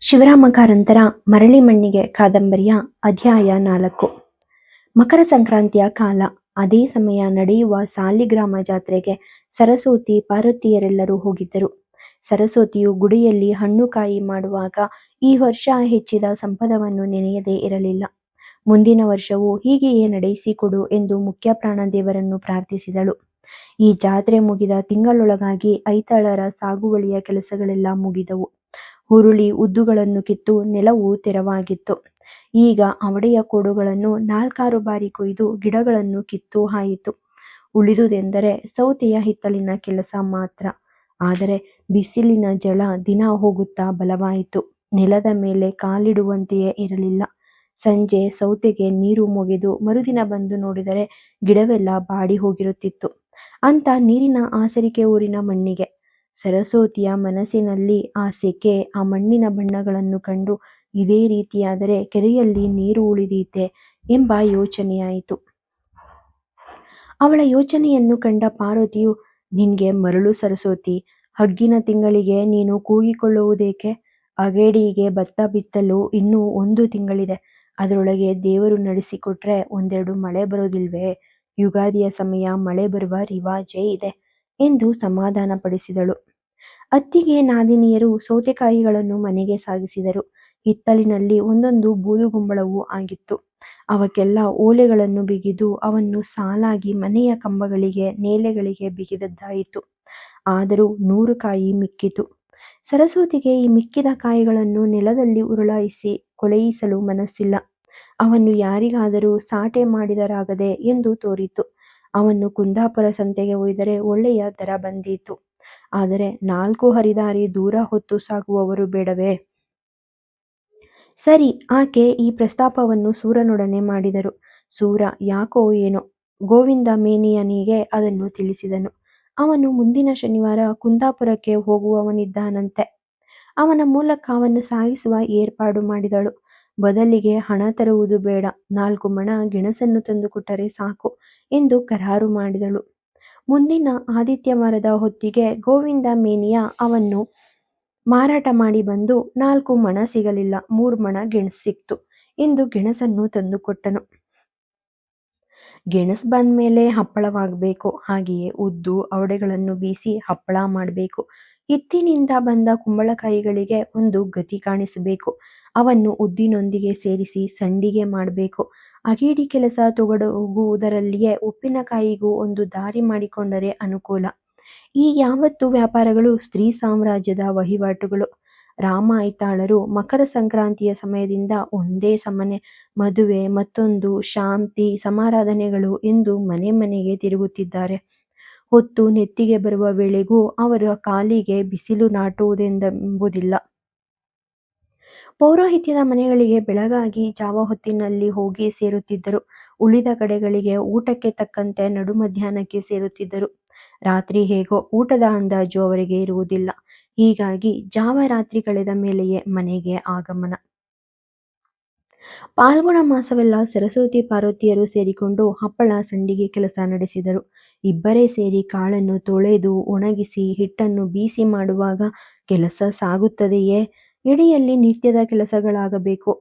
ಶಿವರಾಮ ಕಾರಂತರ ಮರಳಿ ಮಣ್ಣಿಗೆ ಕಾದಂಬರಿಯ ಅಧ್ಯಾಯ 4. ಮಕರ ಸಂಕ್ರಾಂತಿಯ ಕಾಲ. ಅದೇ ಸಮಯ ನಡೆಯುವ ಸಾಲಿಗ್ರಾಮ ಜಾತ್ರೆಗೆ ಸರಸ್ವತಿ ಪಾರ್ವತಿಯರೆಲ್ಲರೂ ಹೋಗಿದ್ದರು. ಸರಸ್ವತಿಯು ಗುಡಿಯಲ್ಲಿ ಹಣ್ಣು ಕಾಯಿ ಮಾಡುವಾಗ ಈ ವರ್ಷ ಹೆಚ್ಚಿದ ಸಂಪದವನ್ನು ನೆನೆಯದೇ ಇರಲಿಲ್ಲ. ಮುಂದಿನ ವರ್ಷವೂ ಹೀಗೆಯೇ ನಡೆಸಿಕೊಡು ಎಂದು ಮುಖ್ಯ ಪ್ರಾಣದೇವರನ್ನು ಪ್ರಾರ್ಥಿಸಿದಳು. ಈ ಜಾತ್ರೆ ಮುಗಿದ ತಿಂಗಳೊಳಗಾಗಿ ಐತಾಳರ ಸಾಗುವಳಿಯ ಕೆಲಸಗಳೆಲ್ಲ ಮುಗಿದವು. ಹುರುಳಿ ಉದ್ದುಗಳನ್ನು ಕಿತ್ತು ನೆಲವು ತೆರವಾಗಿತ್ತು. ಈಗ ಅವಡೆಯ ಕೋಡುಗಳನ್ನು 4 ಬಾರಿ ಕೊಯ್ದು ಗಿಡಗಳನ್ನು ಕಿತ್ತು ಆಯಿತು. ಉಳಿದುದೆಂದರೆ ಸೌತೆಯ ಹಿತ್ತಲಿನ ಕೆಲಸ ಮಾತ್ರ. ಆದರೆ ಬಿಸಿಲಿನ ಝಳ ದಿನ ಹೋಗುತ್ತಾ ಬಲವಾಯಿತು. ನೆಲದ ಮೇಲೆ ಕಾಲಿಡುವಂತೆಯೇ ಇರಲಿಲ್ಲ. ಸಂಜೆ ಸೌತೆಗೆ ನೀರು ಮೊಗೆದು ಮರುದಿನ ಬಂದು ನೋಡಿದರೆ ಗಿಡವೆಲ್ಲ ಬಾಡಿ ಹೋಗಿರುತ್ತಿತ್ತು. ಅಂತ ನೀರಿನ ಆಸರಿಕೆ ಊರಿನ ಮಣ್ಣಿಗೆ. ಸರಸ್ವತಿಯ ಮನಸ್ಸಿನಲ್ಲಿ ಆ ಸೆಕೆ, ಆ ಮಣ್ಣಿನ ಬಣ್ಣಗಳನ್ನು ಕಂಡು ಇದೇ ರೀತಿಯಾದರೆ ಕೆರೆಯಲ್ಲಿ ನೀರು ಉಳಿದೀತೆ ಎಂಬ ಯೋಚನೆಯಾಯಿತು. ಅವಳ ಯೋಚನೆಯನ್ನು ಕಂಡ ಪಾರ್ವತಿಯು, ನಿನ್ಗೆ ಮರಳು ಸರಸ್ವತಿ, ಹಗ್ಗಿನ ತಿಂಗಳಿಗೆ ನೀನು ಕೂಗಿಕೊಳ್ಳುವುದೇಕೆ? ಅಗೇಡಿಗೆ ಭತ್ತ ಬಿತ್ತಲು ಇನ್ನೂ 1 ತಿಂಗಳಿದೆ. ಅದರೊಳಗೆ ದೇವರು ನಡೆಸಿಕೊಟ್ರೆ 1-2 ಮಳೆ ಬರೋದಿಲ್ವೇ? ಯುಗಾದಿಯ ಸಮಯ ಮಳೆ ಬರುವ ರಿವಾಜೇ ಇದೆ ಎಂದು ಸಮಾಧಾನಪಡಿಸಿದಳು. ಅತ್ತಿಗೆ ನಾದಿನಿಯರು ಸೌತೆಕಾಯಿಗಳನ್ನು ಮನೆಗೆ ಸಾಗಿಸಿದರು. ಹಿತ್ತಲಿನಲ್ಲಿ ಒಂದೊಂದು ಬೂದುಗುಂಬಳವೂ ಆಗಿತ್ತು. ಅವಕ್ಕೆಲ್ಲ ಓಲೆಗಳನ್ನು ಬಿಗಿದು ಅವನ್ನು ಸಾಲಾಗಿ ಮನೆಯ ಕಂಬಗಳಿಗೆ ನೇಲೆಗಳಿಗೆ ಬಿಗಿದದ್ದಾಯಿತು. ಆದರೂ 100 ಕಾಯಿ ಮಿಕ್ಕಿತು. ಸರಸ್ವತಿಗೆ ಈ ಮಿಕ್ಕಿದ ಕಾಯಿಗಳನ್ನು ನೆಲದಲ್ಲಿ ಉರುಳಿಸಿ ಕೊಳೆಯಿಸಲು ಮನಸ್ಸಿಲ್ಲ. ಅವನ್ನು ಯಾರಿಗಾದರೂ ಸಾಟೆ ಮಾಡಿದರಾಗದೆ ಎಂದು ತೋರಿತು. ಅವನ್ನು ಕುಂದಾಪುರ ಸಂತೆಗೆ ಒಯ್ದರೆ ಒಳ್ಳೆಯ ದರ ಬಂದೀತು. ಆದರೆ 4 ಹರಿದಾರಿ ದೂರ ಹೊತ್ತು ಸಾಗುವವರು ಬೇಡವೇ? ಸರಿ, ಆಕೆ ಈ ಪ್ರಸ್ತಾಪವನ್ನು ಸೂರನೊಡನೆ ಮಾಡಿದರು. ಸೂರ ಯಾಕೋ ಏನೋ ಗೋವಿಂದ ಮೇನಿಯನಿಗೆ ಅದನ್ನು ತಿಳಿಸಿದನು. ಅವನು ಮುಂದಿನ ಶನಿವಾರ ಕುಂದಾಪುರಕ್ಕೆ ಹೋಗುವವನಿದ್ದಾನಂತೆ. ಅವನ ಮೂಲಕ ಅವನ್ನು ಸಾಗಿಸುವ ಏರ್ಪಾಡು ಮಾಡಿದಳು. ಬದಲಿಗೆ ಹಣ ತರುವುದು ಬೇಡ, 4 ಮಣ ಗೆಣಸನ್ನು ತಂದುಕೊಟ್ಟರೆ ಸಾಕು ಎಂದು ಕರಾರು ಮಾಡಿದಳು. ಮುಂದಿನ ಆದಿತ್ಯವಾರದ ಹೊತ್ತಿಗೆ ಗೋವಿಂದ ಮೇನಿಯ ಅವನ್ನು ಮಾರಾಟ ಮಾಡಿ ಬಂದು 4 ಮಣ ಸಿಗಲಿಲ್ಲ, 3 ಮಣ ಗೆಣಸು ಸಿಕ್ತು ಎಂದು ಗೆಣಸನ್ನು ತಂದುಕೊಟ್ಟನು. ಗೆಣಸು ಬಂದ್ಮೇಲೆ ಹಪ್ಪಳವಾಗಬೇಕು. ಹಾಗೆಯೇ ಉದ್ದು ಅವಡೆಗಳನ್ನು ಬೀಸಿ ಹಪ್ಪಳ ಮಾಡಬೇಕು. ಹಿತ್ತಿನಿಂದ ಬಂದ ಕುಂಬಳಕಾಯಿಗಳಿಗೆ ಒಂದು ಗತಿ ಕಾಣಿಸಬೇಕು. ಅವನ್ನು ಉದ್ದಿನೊಂದಿಗೆ ಸೇರಿಸಿ ಸಂಡಿಗೆ ಮಾಡಬೇಕು. ಅಗೇಡಿ ಕೆಲಸ ತೊಡಗುವುದರಲ್ಲಿಯೇ ಉಪ್ಪಿನಕಾಯಿಗೂ ಒಂದು ದಾರಿ ಮಾಡಿಕೊಂಡರೆ ಅನುಕೂಲ. ಈ ಯಾವತ್ತು ವ್ಯಾಪಾರಗಳು ಸ್ತ್ರೀ ಸಾಮ್ರಾಜ್ಯದ ವಹಿವಾಟುಗಳು. ರಾಮ ಐತಾಳರು ಮಕರ ಸಂಕ್ರಾಂತಿಯ ಸಮಯದಿಂದ ಒಂದೇ ಸಮನೆ ಮದುವೆ, ಮತ್ತೊಂದು ಶಾಂತಿ ಸಮಾರಾಧನೆಗಳು ಎಂದು ಮನೆ ಮನೆಗೆ ತಿರುಗುತ್ತಿದ್ದಾರೆ. ಹೊತ್ತು ನೆತ್ತಿಗೆ ಬರುವ ವೇಳೆಗೂ ಅವರ ಕಾಲಿಗೆ ಬಿಸಿಲು ನಾಟುವುದೆಂಬುದಿಲ್ಲ. ಪೌರೋಹಿತ್ಯದ ಮನೆಗಳಿಗೆ ಬೆಳಗಾಗಿ ಜಾವ ಹೊತ್ತಿನಲ್ಲಿ ಹೋಗಿ ಸೇರುತ್ತಿದ್ದರು. ಉಳಿದ ಕಡೆಗಳಿಗೆ ಊಟಕ್ಕೆ ತಕ್ಕಂತೆ ನಡು ಮಧ್ಯಾಹ್ನಕ್ಕೆ ಸೇರುತ್ತಿದ್ದರು. ರಾತ್ರಿ ಹೇಗೋ ಊಟದ ಅಂದಾಜು ಅವರಿಗೆ ಇರುವುದಿಲ್ಲ. ಹೀಗಾಗಿ ಜಾವ ರಾತ್ರಿ ಕಳೆದ ಮೇಲೆಯೇ ಮನೆಗೆ ಆಗಮನ. ಪಾಲ್ಗುಣ ಮಾಸವೆಲ್ಲ ಸರಸ್ವತಿ ಪಾರ್ವತಿಯರು ಸೇರಿಕೊಂಡು ಹಪ್ಪಳ ಸಂಡಿಗೆ ಕೆಲಸ ನಡೆಸಿದರು. ಇಬ್ಬರೇ ಸೇರಿ ಕಾಳನ್ನು ತೊಳೆದು ಒಣಗಿಸಿ ಹಿಟ್ಟನ್ನು ಬೀಸಿ ಮಾಡುವಾಗ ಕೆಲಸ ಸಾಗುತ್ತದೆಯೇ? ಎಡೆಯಲ್ಲಿ ನಿತ್ಯದ ಕೆಲಸಗಳಾಗಬೇಕು.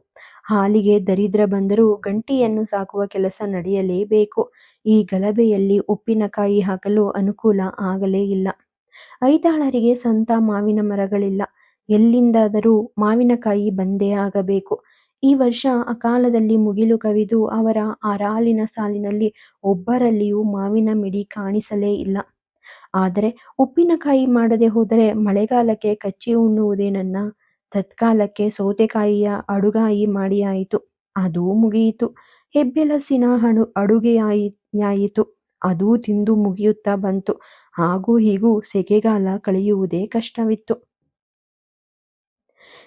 ಹಾಲಿಗೆ ದರಿದ್ರ ಬಂದರೂ ಗಂಟಿಯನ್ನು ಸಾಕುವ ಕೆಲಸ ನಡೆಯಲೇಬೇಕು. ಈ ಗಲಭೆಯಲ್ಲಿ ಉಪ್ಪಿನಕಾಯಿ ಹಾಕಲು ಅನುಕೂಲ ಆಗಲೇ ಇಲ್ಲ. ಐತಾಳರಿಗೆ ಸ್ವಂತ ಮಾವಿನ ಮರಗಳಿಲ್ಲ. ಎಲ್ಲಿಂದಾದರೂ ಮಾವಿನಕಾಯಿ ಬಂದೇ ಆಗಬೇಕು. ಈ ವರ್ಷ ಅಕಾಲದಲ್ಲಿ ಮುಗಿಲು ಕವಿದು ಅವರ ಅರಾಲಿನ ಸಾಲಿನಲ್ಲಿ ಒಬ್ಬರಲ್ಲಿಯೂ ಮಾವಿನ ಮಿಡಿ ಕಾಣಿಸಲೇ ಇಲ್ಲ. ಆದರೆ ಉಪ್ಪಿನಕಾಯಿ ಮಾಡದೆ ಹೋದರೆ ಮಳೆಗಾಲಕ್ಕೆ ಕಚ್ಚಿ ಉಣ್ಣುವುದೇನನ್ನ? ತತ್ಕಾಲಕ್ಕೆ ಸೌತೆಕಾಯಿಯ ಅಡುಗಾಯಿ ಮಾಡಿಯಾಯಿತು, ಅದೂ ಮುಗಿಯಿತು. ಹೆಬ್ಬೆಲಸಿನ ಅಡುಗೆಯಾಯಿತು, ಅದೂ ತಿಂದು ಮುಗಿಯುತ್ತಾ ಬಂತು. ಹಾಗೂ ಹೀಗೂ ಸೆಕೆಗಾಲ ಕಳೆಯುವುದೇ ಕಷ್ಟವಿತ್ತು.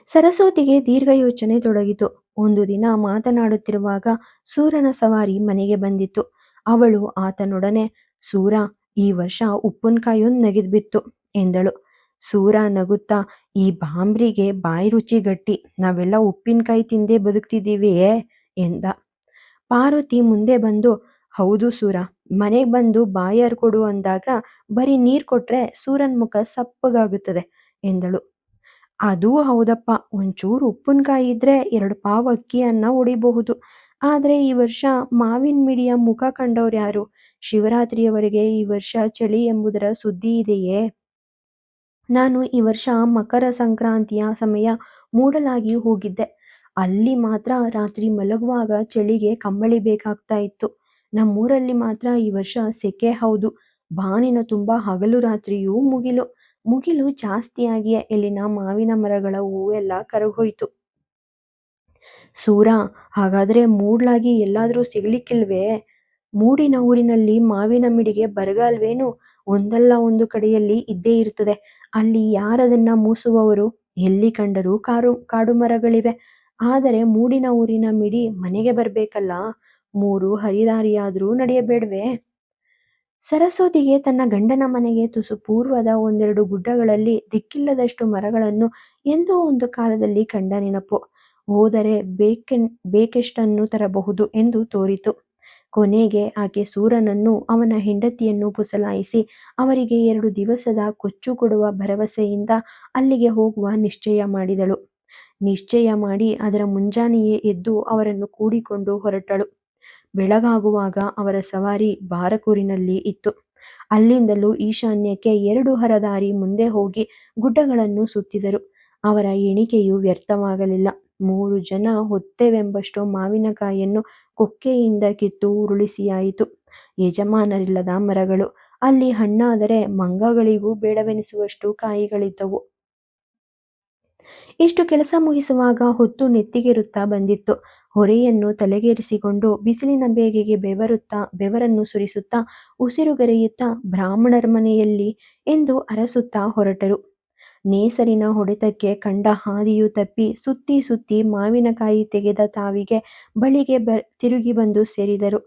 ಸರಸ್ವತಿಗೆ ದೀರ್ಘ ಯೋಚನೆ ತೊಡಗಿತು. ಒಂದು ದಿನ ಮಾತನಾಡುತ್ತಿರುವಾಗ ಸೂರನ ಸವಾರಿ ಮನೆಗೆ ಬಂದಿತು. ಅವಳು ಆತನೊಡನೆ, ಸೂರ, ಈ ವರ್ಷ ಉಪ್ಪಿನಕಾಯೊಂದು ನಗಿದ್ಬಿತ್ತು ಎಂದಳು. ಸೂರ ನಗುತ್ತಾ, ಈ ಬಾಂಬ್ರಿಗೆ ಬಾಯಿ ರುಚಿ ಗಟ್ಟಿ, ನಾವೆಲ್ಲ ಉಪ್ಪಿನಕಾಯಿ ತಿಂದೇ ಬದುಕ್ತಿದ್ದೀವಿಯೇ ಎಂದ. ಪಾರ್ವತಿ ಮುಂದೆ ಬಂದು, ಹೌದು ಸೂರ, ಮನೆಗೆ ಬಂದು ಬಾಯಿ ಹರ್ಕೊಡು ಅಂದಾಗ ಬರೀ ನೀರು ಕೊಟ್ರೆ ಸೂರನ್ ಮುಖ ಸಪ್ಪಗಾಗುತ್ತದೆ ಎಂದಳು. ಅದೂ ಹೌದಪ್ಪ, ಒಂಚೂರು ಉಪ್ಪಿನಕಾಯಿ ಇದ್ರೆ 2 ಪಾವ್ ಅಕ್ಕಿ ಅನ್ನ ಉಳಿಬಹುದು. ಆದ್ರೆ ಈ ವರ್ಷ ಮಾವಿನ ಮಿಡಿಯ ಮುಖ ಕಂಡವ್ರ್ಯಾರು? ಶಿವರಾತ್ರಿಯವರೆಗೆ ಈ ವರ್ಷ ಚಳಿ ಎಂಬುದರ ಸುದ್ದಿ ಇದೆಯೇ? ನಾನು ಈ ವರ್ಷ ಮಕರ ಸಂಕ್ರಾಂತಿಯ ಸಮಯ ಮೂಡಲಾಗಿ ಹೋಗಿದ್ದೆ. ಅಲ್ಲಿ ಮಾತ್ರ ರಾತ್ರಿ ಮಲಗುವಾಗ ಚಳಿಗೆ ಕಂಬಳಿ ಬೇಕಾಗ್ತಾ ಇತ್ತು. ನಮ್ಮೂರಲ್ಲಿ ಮಾತ್ರ ಈ ವರ್ಷ ಸೆಕೆ ಹೌದು. ಬಾನಿನ ತುಂಬ ಹಗಲು ರಾತ್ರಿಯೂ ಮುಗಿಲು. ಮುಗಿಲು ಜಾಸ್ತಿಯಾಗಿಯೇ ಇಲ್ಲಿನ ಮಾವಿನ ಮರಗಳ ಹೂವೆಲ್ಲ ಕರಗೋಯ್ತು. ಸೂರ, ಹಾಗಾದ್ರೆ ಮೂಡ್ಲಾಗಿ ಎಲ್ಲಾದ್ರೂ ಸಿಗ್ಲಿಕ್ಕಿಲ್ವೇ? ಮೂಡಿನ ಊರಿನಲ್ಲಿ ಮಾವಿನ ಮಿಡಿಗೆ ಬರಗಾಲ್ವೇನು? ಒಂದಲ್ಲ ಒಂದು ಕಡೆಯಲ್ಲಿ ಇದ್ದೇ ಇರ್ತದೆ. ಅಲ್ಲಿ ಯಾರದನ್ನ ಮೂಸುವವರು? ಎಲ್ಲಿ ಕಂಡರೂ ಕಾಡು ಮರಗಳಿವೆ. ಆದರೆ ಮೂಡಿನ ಊರಿನ ಮಿಡಿ ಮನೆಗೆ ಬರ್ಬೇಕಲ್ಲ. 3 ಹರಿದಾರಿಯಾದ್ರೂ ನಡೆಯಬೇಡ್ವೇ? ಸರಸ್ವತಿಗೆ ತನ್ನ ಗಂಡನ ಮನೆಗೆ ತುಸು ಪೂರ್ವದ ಒಂದೆರಡು ಗುಡ್ಡಗಳಲ್ಲಿ ದಿಕ್ಕಿಲ್ಲದಷ್ಟು ಮರಗಳನ್ನು ಎಂದೋ ಒಂದು ಕಾಲದಲ್ಲಿ ಕಂಡ ನೆನಪು. ಹೋದರೆ ಬೇಕೆಷ್ಟನ್ನು ತರಬಹುದು ಎಂದು ತೋರಿತು. ಕೊನೆಗೆ ಆಕೆ ಸೂರನನ್ನು ಅವನ ಹೆಂಡತಿಯನ್ನು ಪುಸಲಾಯಿಸಿ ಅವರಿಗೆ 2 ದಿವಸದ ಕೊಚ್ಚು ಕೊಡುವ ಭರವಸೆಯಿಂದ ಅಲ್ಲಿಗೆ ಹೋಗುವ ನಿಶ್ಚಯ ಮಾಡಿದಳು. ನಿಶ್ಚಯ ಮಾಡಿ ಅದರ ಮುಂಜಾನೆಯೇ ಎದ್ದು ಅವರನ್ನು ಕೂಡಿಕೊಂಡು ಹೊರಟಳು. ಬೆಳಗಾಗುವಾಗ ಅವರ ಸವಾರಿ ಬಾರಕೂರಿನಲ್ಲಿ ಇತ್ತು. ಅಲ್ಲಿಂದಲೂ ಈಶಾನ್ಯಕ್ಕೆ 2 ಹರದಾರಿ ಮುಂದೆ ಹೋಗಿ ಗುಡ್ಡಗಳನ್ನು ಸುತ್ತಿದರು. ಅವರ ಎಣಿಕೆಯು ವ್ಯರ್ಥವಾಗಲಿಲ್ಲ. 3 ಜನ ಹೊತ್ತೆವೆಂಬಷ್ಟು ಮಾವಿನಕಾಯನ್ನು ಕೊಕ್ಕೆಯಿಂದ ಕಿತ್ತು ಉರುಳಿಸಿಯಾಯಿತು. ಯಜಮಾನರಿಲ್ಲದ ಮರಗಳು. ಅಲ್ಲಿ ಹಣ್ಣಾದರೆ ಮಂಗಗಳಿಗೂ ಬೇಡವೆನಿಸುವಷ್ಟು ಕಾಯಿಗಳಿದ್ದವು. ಇಷ್ಟು ಕೆಲಸ ಮುಗಿಸುವಾಗ ಹೊತ್ತು ನೆತ್ತಿಗೇರುತ್ತಾ ಬಂದಿತ್ತು. ಹೊರೆಯನ್ನು ತಲೆಗೇರಿಸಿಕೊಂಡು ಬಿಸಿಲಿನ ಬೇಗೆಗೆ ಬೆವರನ್ನು ಸುರಿಸುತ್ತಾ ಉಸಿರುಗರೆಯುತ್ತಾ ಬ್ರಾಹ್ಮಣರ ಮನೆಯಲ್ಲಿ ಎಂದು ಅರಸುತ್ತಾ ಹೊರಟರು. ನೇಸರಿನ ಹೊಡೆತಕ್ಕೆ ಕಂಡ ಹಾದಿಯು ತಪ್ಪಿ ಸುತ್ತಿ ಸುತ್ತಿ ಮಾವಿನಕಾಯಿ ತೆಗೆದ ತಾವಿಗೆ ಬಳಿಗೆ ತಿರುಗಿ ಬಂದು ಸೇರಿದರು.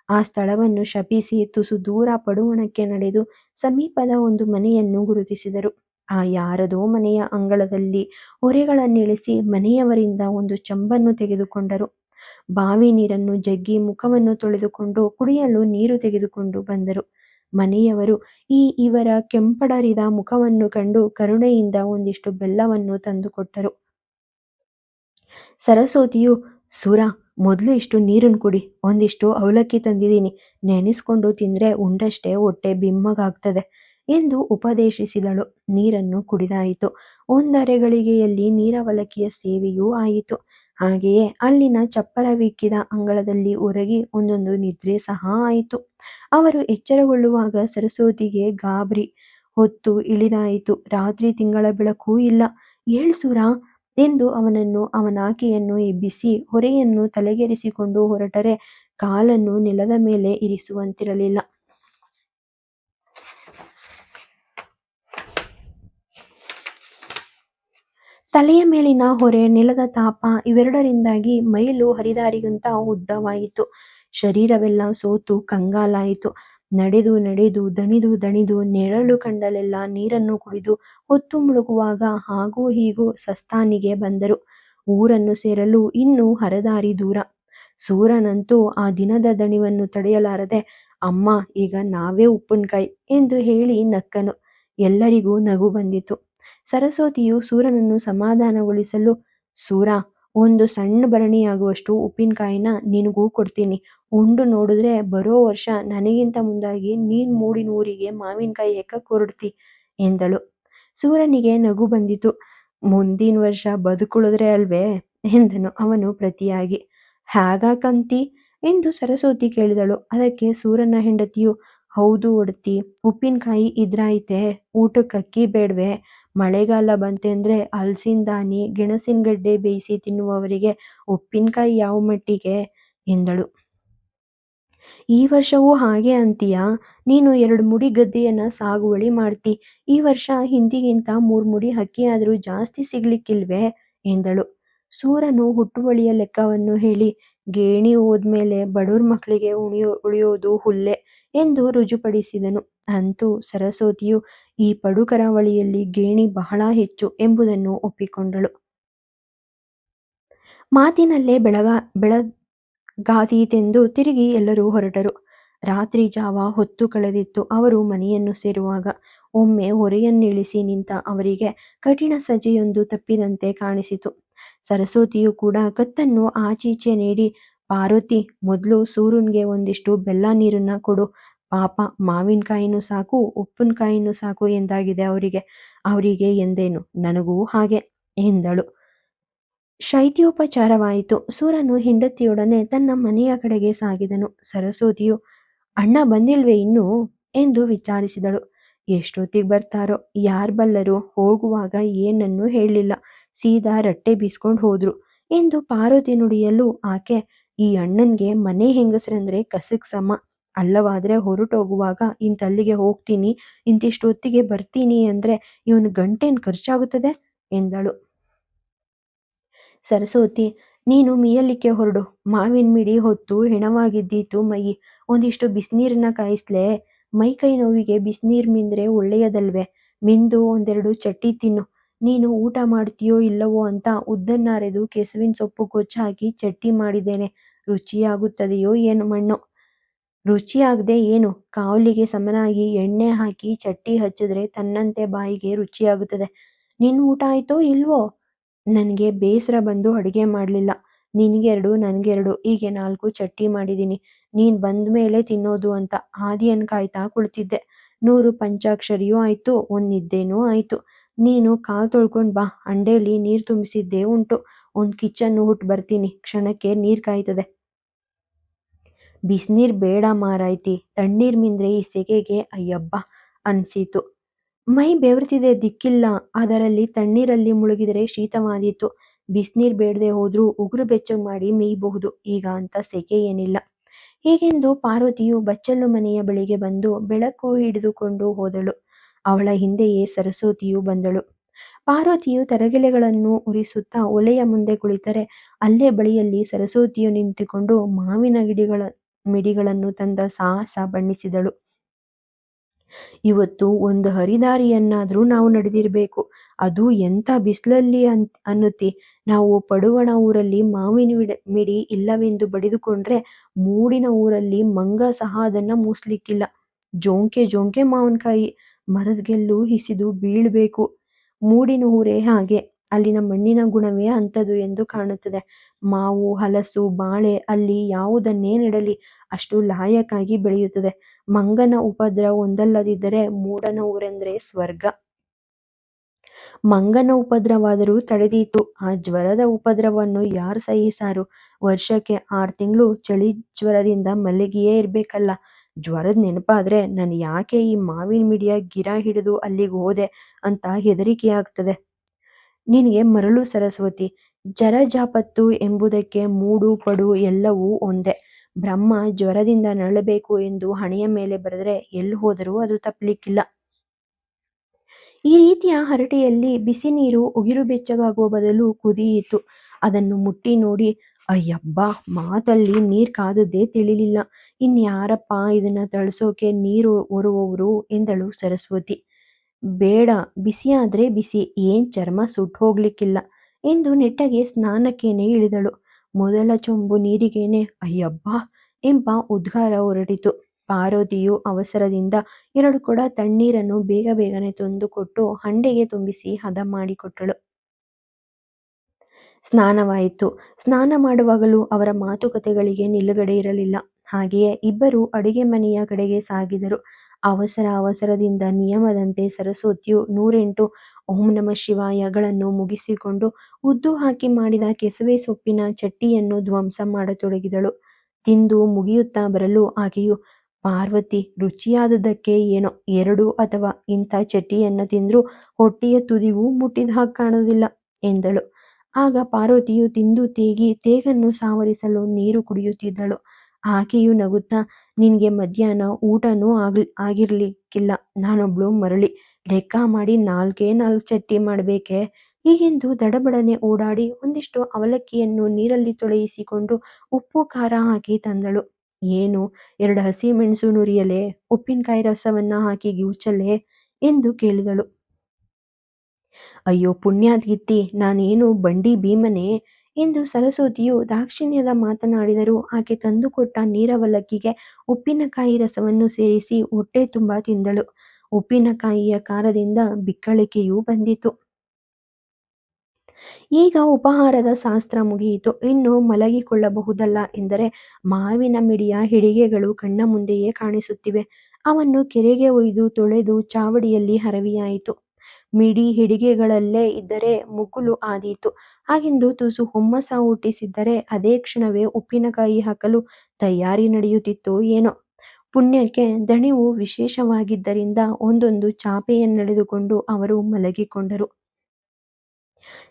ಆ ಸ್ಥಳವನ್ನು ಶಪಿಸಿ ತುಸು ದೂರ ಪಡುವಣಕ್ಕೆ ನಡೆದು ಸಮೀಪದ ಒಂದು ಮನೆಯನ್ನು ಗುರುತಿಸಿದರು. ಆ ಯಾರದೋ ಮನೆಯ ಅಂಗಳದಲ್ಲಿ ಹೊರೆಗಳನ್ನಿಳಿಸಿ ಮನೆಯವರಿಂದ ಒಂದು ಚಂಬನ್ನು ತೆಗೆದುಕೊಂಡರು. ಬಾವಿ ನೀರನ್ನು ಜಗ್ಗಿ ಮುಖವನ್ನು ತೊಳೆದುಕೊಂಡು ಕುಡಿಯಲು ನೀರು ತೆಗೆದುಕೊಂಡು ಬಂದರು. ಮನೆಯವರು ಇವರ ಕೆಂಪಡರಿದ ಮುಖವನ್ನು ಕಂಡು ಕರುಣೆಯಿಂದ ಒಂದಿಷ್ಟು ಬೆಲ್ಲವನ್ನು ತಂದುಕೊಟ್ಟರು. ಸರಸ್ವತಿಯು, ಸೂರ, ಮೊದಲು ಇಷ್ಟು ನೀರನ್ನು ಕುಡಿ, ಒಂದಿಷ್ಟು ಅವಲಕ್ಕಿ ತಂದಿದ್ದೀನಿ, ನೆನೆಸ್ಕೊಂಡು ತಿಂದ್ರೆ ಉಂಡಷ್ಟೇ ಹೊಟ್ಟೆ ಬಿಮ್ಮಗಾಗ್ತದೆ ಎಂದು ಉಪದೇಶಿಸಿದಳು. ನೀರನ್ನು ಕುಡಿದಾಯಿತು. ಒಂದರೆಗಳಿಗೆಯಲ್ಲಿ ನೀರವಲಕ್ಕಿಯ ಸೇವೆಯೂ ಆಯಿತು. ಹಾಗೆಯೇ ಅಲ್ಲಿನ ಚಪ್ಪರವಿಕ್ಕಿದ ಅಂಗಳದಲ್ಲಿ ಒರಗಿ ಒಂದೊಂದು ನಿದ್ರೆ ಸಹ ಆಯಿತು. ಅವರು ಎಚ್ಚರಗೊಳ್ಳುವಾಗ ಸರಸ್ವತಿಗೆ ಗಾಬರಿ ಹೊತ್ತು ಇಳಿದಾಯಿತು. ರಾತ್ರಿ ತಿಂಗಳ ಬೆಳಕೂ ಇಲ್ಲ. ಏಳ್ಸೂರ ಎಂದು ಅವನಾಕೆಯನ್ನು ಎಬ್ಬಿಸಿ ಹೊರೆಯನ್ನು ತಲೆಗೇರಿಸಿಕೊಂಡು ಹೊರಟರೆ ಕಾಲನ್ನು ನೆಲದ ಮೇಲೆ ಇರಿಸುವಂತಿರಲಿಲ್ಲ. ತಲೆಯ ಮೇಲಿನ ಹೊರೆ, ನೆಲದ ತಾಪ ಇವೆರಡರಿಂದಾಗಿ ಮೈಲು ಹರಿದಾರಿಗಿಂತ ಉದ್ದವಾಯಿತು. ಶರೀರವೆಲ್ಲ ಸೋತು ಕಂಗಾಲಾಯಿತು. ನಡೆದು ನಡೆದು ದಣಿದು ನೆರಳು ಕಂಡಲ್ಲೆಲ್ಲ ನೀರನ್ನು ಕುಡಿದು ಹೊತ್ತು ಮುಳುಗುವಾಗ ಹಾಗೂ ಹೀಗೂ ಸಸ್ತಾನಿಗೆ ಬಂದರು. ಊರನ್ನು ಸೇರಲು ಇನ್ನೂ ಹರದಾರಿ ದೂರ. ಸೂರನಂತೂ ಆ ದಿನದ ದಣಿವನ್ನು ತಡೆಯಲಾರದೆ, ಅಮ್ಮ, ಈಗ ನಾವೇ ಉಪ್ಪಿನಕಾಯಿ ಎಂದು ಹೇಳಿ ನಕ್ಕನು. ಎಲ್ಲರಿಗೂ ನಗು ಬಂದಿತು. ಸರಸ್ವತಿಯು ಸೂರನನ್ನು ಸಮಾಧಾನಗೊಳಿಸಲು, ಸೂರ, ಒಂದು ಸಣ್ಣ ಭರಣಿಯಾಗುವಷ್ಟು ಉಪ್ಪಿನಕಾಯಿನ ನಿನಗೂ ಕೊಡ್ತೀನಿ. ಉಂಡು ನೋಡಿದ್ರೆ ಬರೋ ವರ್ಷ ನನಗಿಂತ ಮುಂದಾಗಿ ನೀನ್ ಮೂಡಿನೂರಿಗೆ ಮಾವಿನಕಾಯಿ ಹೆಕ್ಕಕ್ ಹೊರಡ್ತಿ ಎಂದಳು. ಸೂರನಿಗೆ ನಗು ಬಂದಿತು. ಮುಂದಿನ ವರ್ಷ ಬದುಕುಳಿದ್ರೆ ಅಲ್ವೇ ಎಂದನು ಅವನು ಪ್ರತಿಯಾಗಿ. ಹ್ಯಾಗಾಕಂತಿ ಎಂದು ಸರಸ್ವತಿ ಕೇಳಿದಳು. ಅದಕ್ಕೆ ಸೂರನ ಹೆಂಡತಿಯು, ಹೌದು ಒಡತಿ, ಉಪ್ಪಿನಕಾಯಿ ಇದ್ರಾಯ್ತೆ, ಊಟಕ್ಕೆ ಅಕ್ಕಿ ಬೇಡ್ವೆ? ಮಳೆಗಾಲ ಬಂತೆಂದ್ರೆ ಹಲ್ಸಿನ ದಾನಿ, ಗೆಣಸಿನ ಗಡ್ಡೆ ಬೇಯಿಸಿ ತಿನ್ನುವವರಿಗೆ ಉಪ್ಪಿನಕಾಯಿ ಯಾವ ಮಟ್ಟಿಗೆ ಎಂದಳು. ಈ ವರ್ಷವೂ ಹಾಗೆ ಅಂತೀಯಾ? ನೀನು 2 ಮುಡಿ ಗದ್ದೆಯನ್ನ ಸಾಗುವಳಿ ಮಾಡ್ತಿ. ಈ ವರ್ಷ ಹಿಂದಿಗಿಂತ 3 ಮುಡಿ ಅಕ್ಕಿಯಾದ್ರೂ ಜಾಸ್ತಿ ಸಿಗ್ಲಿಕ್ಕಿಲ್ವೇ ಎಂದಳು. ಸೂರನು ಹುಟ್ಟುವಳಿಯ ಲೆಕ್ಕವನ್ನು ಹೇಳಿ, ಗೇಣಿ ಹೋದ್ಮೇಲೆ ಬಡೂರ್ ಮಕ್ಕಳಿಗೆ ಉಳಿಯೋದು ಹುಲ್ಲೆ ಎಂದು ರುಜುಪಡಿಸಿದನು. ಅಂತೂ ಸರಸ್ವತಿಯು ಈ ಪಡು ಕರಾವಳಿಯಲ್ಲಿ ಗೇಣಿ ಬಹಳ ಹೆಚ್ಚು ಎಂಬುದನ್ನು ಒಪ್ಪಿಕೊಂಡಳು. ಮಾತಿನಲ್ಲೇ ಬೆಳಗಾದೀತೆಂದು ತಿರುಗಿ ಎಲ್ಲರೂ ಹೊರಟರು. ರಾತ್ರಿ ಜಾವ ಹೊತ್ತು ಕಳೆದಿತ್ತು. ಅವರು ಮನೆಯನ್ನು ಸೇರುವಾಗ ಒಮ್ಮೆ ಹೊರೆಯನ್ನಿಳಿಸಿ ನಿಂತ ಅವರಿಗೆ ಕಠಿಣ ಸಜ್ಜೆಯೊಂದು ತಪ್ಪಿದಂತೆ ಕಾಣಿಸಿತು. ಸರಸ್ವತಿಯು ಕೂಡ ಕತ್ತನ್ನು ಆಚೀಚೆ ನೀಡಿ, ಪಾರ್ವತಿ, ಮೊದಲು ಸೂರನ್ಗೆ ಒಂದಿಷ್ಟು ಬೆಲ್ಲ ನೀರನ್ನ ಕೊಡು. ಪಾಪ, ಮಾವಿನಕಾಯಿನೂ ಸಾಕು, ಉಪ್ಪಿನಕಾಯಿನೂ ಸಾಕು ಎಂದಾಗಿದೆ ಅವರಿಗೆ ಎಂದೇನು, ನನಗೂ ಹಾಗೆ ಎಂದಳು. ಶೈತ್ಯೋಪಚಾರವಾಯಿತು. ಸೂರನು ಹೆಂಡತಿಯೊಡನೆ ತನ್ನ ಮನೆಯ ಕಡೆಗೆ ಸಾಗಿದನು. ಸರಸ್ವತಿಯು, ಅಣ್ಣ ಬಂದಿಲ್ವೇ ಇನ್ನೂ ಎಂದು ವಿಚಾರಿಸಿದಳು. ಎಷ್ಟೊತ್ತಿಗೆ ಬರ್ತಾರೋ ಯಾರ್ ಬಲ್ಲರು, ಹೋಗುವಾಗ ಏನನ್ನೂ ಹೇಳಲಿಲ್ಲ, ಸೀದಾ ರಟ್ಟೆ ಬೀಸ್ಕೊಂಡು ಹೋದ್ರು ಎಂದು ಪಾರ್ವತಿ ನುಡಿಯಲು ಆಕೆ, ಈ ಅಣ್ಣನ್ಗೆ ಮನೆ ಹೆಂಗಸ್ರಂದ್ರೆ ಕಸಕ್ ಸಮ, ಅಲ್ಲವಾದ್ರೆ ಹೊರಟೋಗುವಾಗ ಇಂತಲ್ಲಿಗೆ ಹೋಗ್ತೀನಿ, ಇಂತಿಷ್ಟೊತ್ತಿಗೆ ಬರ್ತೀನಿ ಅಂದ್ರೆ ಇವನ್ ಗಂಟೇನ್ ಖರ್ಚಾಗುತ್ತದೆ ಎಂದಳು. ಸರಸ್ವತಿ, ನೀನು ಮೀಯಲಿಕ್ಕೆ ಹೊರಡು, ಮಾವಿನ ಮಿಡಿ ಹೊತ್ತು ಹೆಣವಾಗಿದ್ದೀತು ಮೈ, ಒಂದಿಷ್ಟು ಬಿಸಿನೀರನ್ನ ಕಾಯಿಸ್ಲೆ, ಮೈ ಕೈ ನೋವಿಗೆ ಬಿಸಿನೀರು ಮಿಂದ್ರೆ ಒಳ್ಳೆಯದಲ್ವೇ, ಮಿಂದು ಒಂದೆರಡು ಚಟ್ಟಿ ತಿನ್ನು. ನೀನು ಊಟ ಮಾಡ್ತೀಯೋ ಇಲ್ಲವೋ ಅಂತ ಉದ್ದನ್ನರೆದು ಕೆಸುವಿನ ಸೊಪ್ಪು ಕೊಚ್ಚಾಕಿ ಚಟ್ಟಿ ಮಾಡಿದ್ದೇನೆ, ರುಚಿಯಾಗುತ್ತದೆಯೋ ಏನು ಮಣ್ಣು. ರುಚಿಯಾಗದೆ ಏನು, ಕಾವಲಿಗೆ ಸಮನಾಗಿ ಎಣ್ಣೆ ಹಾಕಿ ಚಟ್ಟಿ ಹಚ್ಚಿದ್ರೆ ತನ್ನಂತೆ ಬಾಯಿಗೆ ರುಚಿಯಾಗುತ್ತದೆ. ನಿನ್ನ ಊಟ ಆಯ್ತೋ ಇಲ್ವೋ? ನನಗೆ ಬೇಸರ ಬಂದು ಅಡುಗೆ ಮಾಡಲಿಲ್ಲ, ನಿನಗೆರಡು ನನಗೆರಡು ಹೀಗೆ 4 ಚಟ್ಟಿ ಮಾಡಿದ್ದೀನಿ, ನೀನು ಬಂದ ಮೇಲೆ ತಿನ್ನೋದು ಅಂತ ಹಾದಿಯನ್ನು ಕಾಯ್ತಾ ಕುಳಿತಿದ್ದೆ. 100 ಪಂಚಾಕ್ಷರಿಯೂ ಆಯಿತು, ಒಂದು ನಿದ್ದೆನೂ ಆಯಿತು. ನೀನು ಕಾಲು ತೊಳ್ಕೊಂಡು ಬಾ, ಅಂಡೇಲಿ ನೀರು ತುಂಬಿಸಿದ್ದೇ ಉಂಟು, ಒಂದು ಕಿಚನ್ನು ಹುಟ್ಟು ಬರ್ತೀನಿ, ಕ್ಷಣಕ್ಕೆ ನೀರು ಕಾಯ್ತದೆ. ಬಿಸಿನೀರು ಬೇಡ ಮಾರಾಯ್ತಿ, ತಣ್ಣೀರು ಮಿಂದ್ರೆ ಈ ಸೆಕೆಗೆ ಅಯ್ಯಬ್ಬ ಅನಿಸಿತು. ಮೈ ಬೆವರ್ತಿದೆ, ದಿಕ್ಕಿಲ್ಲ, ಅದರಲ್ಲಿ ತಣ್ಣೀರಲ್ಲಿ ಮುಳುಗಿದರೆ ಶೀತವಾದೀತು. ಬಿಸಿನೀರು ಬೇಡದೆ ಹೋದ್ರೂ ಉಗುರು ಬೆಚ್ಚಗೆ ಮಾಡಿ ಮೇಯಬಹುದು, ಈಗ ಅಂತ ಸೆಕೆ ಏನಿಲ್ಲ. ಹೀಗೆಂದು ಪಾರ್ವತಿಯು ಬಚ್ಚಲು ಮನೆಯ ಬಳಿಗೆ ಬಂದು ಬೆಳಕು ಹಿಡಿದುಕೊಂಡು ಹೋದಳು. ಅವಳ ಹಿಂದೆಯೇ ಸರಸ್ವತಿಯು ಬಂದಳು. ಪಾರ್ವತಿಯು ತರಗೆಲೆಗಳನ್ನು ಉರಿಸುತ್ತಾ ಒಲೆಯ ಮುಂದೆ ಕುಳಿತರೆ ಅಲ್ಲೇ ಬಳಿಯಲ್ಲಿ ಸರಸ್ವತಿಯು ನಿಂತುಕೊಂಡು ಮಾವಿನ ಮಿಡಿಗಳನ್ನು ತಂದ ಸಾಹಸ ಬಣ್ಣಿಸಿದಳು. ಇವತ್ತು ಒಂದು ಹರಿದಾರಿಯನ್ನಾದ್ರೂ ನಾವು ನಡೆದಿರಬೇಕು, ಅದು ಎಂಥ ಬಿಸಿಲಲ್ಲಿ ಅನ್ನುತ್ತಿ. ನಾವು ಪಡುವಣ ಊರಲ್ಲಿ ಮಾವಿನ ಮಿಡಿ ಇಲ್ಲವೆಂದು ಬಡಿದುಕೊಂಡ್ರೆ ಮೂಡಿನ ಊರಲ್ಲಿ ಮಂಗ ಸಹ ಅದನ್ನ ಮೂಸ್ಲಿಕ್ಕಿಲ್ಲ. ಜೋಂಕೆ ಜೋಂಕೆ ಮಾವಿನಕಾಯಿ, ಮರದ್ಗೆಲ್ಲು ಹಿಸಿದು ಬೀಳ್ಬೇಕು. ಮೂಡಿನ ಊರೇ ಹಾಗೆ, ಅಲ್ಲಿನ ಮಣ್ಣಿನ ಗುಣವೇ ಅಂಥದ್ದು ಎಂದು ಕಾಣುತ್ತದೆ. ಮಾವು, ಹಲಸು, ಬಾಳೆ ಅಲ್ಲಿ ಯಾವುದನ್ನೇ ನೆಡಲಿ ಅಷ್ಟು ಲಾಯಕ್ಕಾಗಿ ಬೆಳೆಯುತ್ತದೆ. ಮಂಗನ ಉಪದ್ರ ಒಂದಲ್ಲದಿದ್ದರೆ ಮೂಡನ ಊರೆಂದ್ರೆ ಸ್ವರ್ಗ. ಮಂಗನ ಉಪದ್ರವಾದರೂ ತಡೆದೀತು, ಆ ಜ್ವರದ ಉಪದ್ರವನ್ನು ಯಾರು ಸಹಿಸಾರು? ವರ್ಷಕ್ಕೆ 6 ತಿಂಗಳು ಚಳಿ ಜ್ವರದಿಂದ ಮಲಗಿಯೇ ಇರ್ಬೇಕಲ್ಲ. ಜ್ವರದ ನೆನಪಾದ್ರೆ ನಾನು ಯಾಕೆ ಈ ಮಾವಿನ ಮಿಡಿಯ ಗಿರ ಹಿಡಿದು ಅಲ್ಲಿಗೆ ಹೋದೆ ಅಂತ ಹೆದರಿಕೆಯಾಗ್ತದೆ. ನಿನಗೆ ಮರಳು ಸರಸ್ವತಿ, ಜರಜಾಪತ್ತು ಎಂಬುದಕ್ಕೆ ಮೂಡು ಪಡು ಎಲ್ಲವೂ ಒಂದೇ. ಬ್ರಹ್ಮ ಜ್ವರದಿಂದ ನರಳಬೇಕು ಎಂದು ಹಣೆಯ ಮೇಲೆ ಬರೆದರೆ ಎಲ್ಲಿ ಹೋದರೂ ಅದು ತಪ್ಪಲಿಕ್ಕಿಲ್ಲ. ಈ ರೀತಿಯ ಹರಟೆಯಲ್ಲಿ ಬಿಸಿ ನೀರು ಉಗಿರು ಬೆಚ್ಚಗಾಗುವ ಬದಲು ಕುದಿಯಿತು. ಅದನ್ನು ಮುಟ್ಟಿ ನೋಡಿ, ಅಯ್ಯಬ್ಬಾ, ಮಾತಲ್ಲಿ ನೀರು ಕಾದದ್ದೇ ತಿಳಿಲಿಲ್ಲ, ಇನ್ಯಾರಪ್ಪ ಇದನ್ನ ತಳ್ಸೋಕೆ ನೀರು ಒರುವವರು ಎಂದಳು ಸರಸ್ವತಿ. ಬೇಡ, ಬಿಸಿಯಾದ್ರೆ ಬಿಸಿ, ಏನ್ ಚರ್ಮ ಸುಟ್ಟು ಹೋಗ್ಲಿಕ್ಕಿಲ್ಲ ಎಂದು ನೆಟ್ಟಗೆ ಸ್ನಾನಕ್ಕೇನೆ ಇಳಿದಳು. ಮೊದಲ ಚೊಂಬು ನೀರಿಗೇನೆ ಅಯ್ಯಬ್ಬಾ ಎಂಬ ಉದ್ಗಾರ ಹೊರಟಿತು. ಪಾರ್ವತಿಯು ಅವಸರದಿಂದ 2 ಕೊಡ ತಣ್ಣೀರನ್ನು ಬೇಗ ಬೇಗನೆ ತಂದುಕೊಟ್ಟು ಹಂಡೆಗೆ ತುಂಬಿಸಿ ಹದ ಮಾಡಿಕೊಟ್ಟಳು. ಸ್ನಾನವಾಯಿತು. ಸ್ನಾನ ಮಾಡುವಾಗಲೂ ಅವರ ಮಾತುಕತೆಗಳಿಗೆ ನಿಲುಗಡೆ ಇರಲಿಲ್ಲ. ಹಾಗೆಯೇ ಇಬ್ಬರು ಅಡುಗೆ ಮನೆಯ ಕಡೆಗೆ ಸಾಗಿದರು. ಅವಸರದಿಂದ ನಿಯಮದಂತೆ ಸರಸ್ವತಿಯು 108 ಓಂ ನಮಃ ಶಿವಾಯಗಳನ್ನು ಮುಗಿಸಿಕೊಂಡು ಉದ್ದು ಹಾಕಿ ಮಾಡಿದ ಕೆಸುವೆ ಸೊಪ್ಪಿನ ಚಟ್ಟಿಯನ್ನು ಧ್ವಂಸ ಮಾಡತೊಡಗಿದಳು. ತಿಂದು ಮುಗಿಯುತ್ತಾ ಬರಲು ಆಕೆಯು, ಪಾರ್ವತಿ, ರುಚಿಯಾದದ್ದಕ್ಕೆ ಏನೋ 2 ಅಥವಾ ಇಂಥ ಚಟ್ಟಿಯನ್ನು ತಿಂದ್ರೂ ಹೊಟ್ಟೆಯ ತುದಿಗೂ ಮುಟ್ಟಿದ ಹಾಗೆ ಕಾಣುವುದಿಲ್ಲ ಎಂದಳು. ಆಗ ಪಾರ್ವತಿಯು ತಿಂದು ತೇಗನ್ನು ಸಾವರಿಸಲು ನೀರು ಕುಡಿಯುತ್ತಿದ್ದಳು. ಆಕೆಯು ನಗುತ್ತಾ, ನಿನಗೆ ಮಧ್ಯಾಹ್ನ ಊಟನೂ ಆಗಿರ್ಲಿಕ್ಕಿಲ್ಲ, ನಾನೊಬ್ಳು ಮರಳಿ, ಲೆಕ್ಕ ಮಾಡಿ 4 ಚಟ್ಟಿ ಮಾಡಬೇಕೆ ಹೀಗೆಂದು ದಡಬಡನೆ ಓಡಾಡಿ ಒಂದಿಷ್ಟು ಅವಲಕ್ಕಿಯನ್ನು ನೀರಲ್ಲಿ ತೊಳೆಯಿಸಿಕೊಂಡು ಉಪ್ಪು ಖಾರ ಹಾಕಿ ತಂದಳು. ಏನು, 2 ಹಸಿಮೆಣಸು ನುರಿಯಲೇ, ಉಪ್ಪಿನಕಾಯಿ ರಸವನ್ನ ಹಾಕಿ ಗಿವುಚಲೇ ಎಂದು ಕೇಳಿದಳು. ಅಯ್ಯೋ ಪುಣ್ಯಾತ್ಗಿತ್ತಿ, ನಾನೇನು ಬಂಡಿ ಭೀಮನೇ ಎಂದು ಸರಸ್ವತಿಯು ದಾಕ್ಷಿಣ್ಯದ ಮಾತನಾಡಿದರೂ ಆಕೆ ತಂದುಕೊಟ್ಟ ನೀರವಲಕ್ಕಿಗೆ ಉಪ್ಪಿನಕಾಯಿ ರಸವನ್ನು ಸೇರಿಸಿ ಹೊಟ್ಟೆ ತುಂಬ ತಿಂದಳು. ಉಪ್ಪಿನಕಾಯಿಯ ಖಾರದಿಂದ ಬಿಕ್ಕಳಿಕೆಯೂ ಬಂದಿತು. ಈಗ ಉಪಹಾರದ ಶಾಸ್ತ್ರ ಮುಗಿಯಿತು. ಇನ್ನು ಮಲಗಿಕೊಳ್ಳಬಹುದಲ್ಲ ಎಂದರೆ ಮಾವಿನ ಮಿಡಿಯ ಹಿಡಿಗೆಗಳು ಕಣ್ಣ ಮುಂದೆಯೇ ಕಾಣಿಸುತ್ತಿವೆ. ಅವನ್ನು ಕೆರೆಗೆ ಒಯ್ದು ತೊಳೆದು ಚಾವಡಿಯಲ್ಲಿ ಹರವಿಯಾಯಿತು. ಮಿಡಿ ಹಿಡಿಗೆಗಳಲ್ಲೇ ಇದ್ದರೆ ಮುಗುಲು ಆದೀತು. ಹಾಗೆಂದು ತುಸು ಹುಮ್ಮಸ ಹುಟ್ಟಿಸಿದ್ದರೆ ಅದೇ ಕ್ಷಣವೇ ಉಪ್ಪಿನಕಾಯಿ ಹಾಕಲು ತಯಾರಿ ನಡೆಯುತ್ತಿತ್ತೋ ಏನೋ. ಪುಣ್ಯಕ್ಕೆ ದಣಿವು ವಿಶೇಷವಾಗಿದ್ದರಿಂದ ಒಂದೊಂದು ಚಾಪೆಯನ್ನೆಳೆದುಕೊಂಡು ಅವರು ಮಲಗಿಕೊಂಡರು.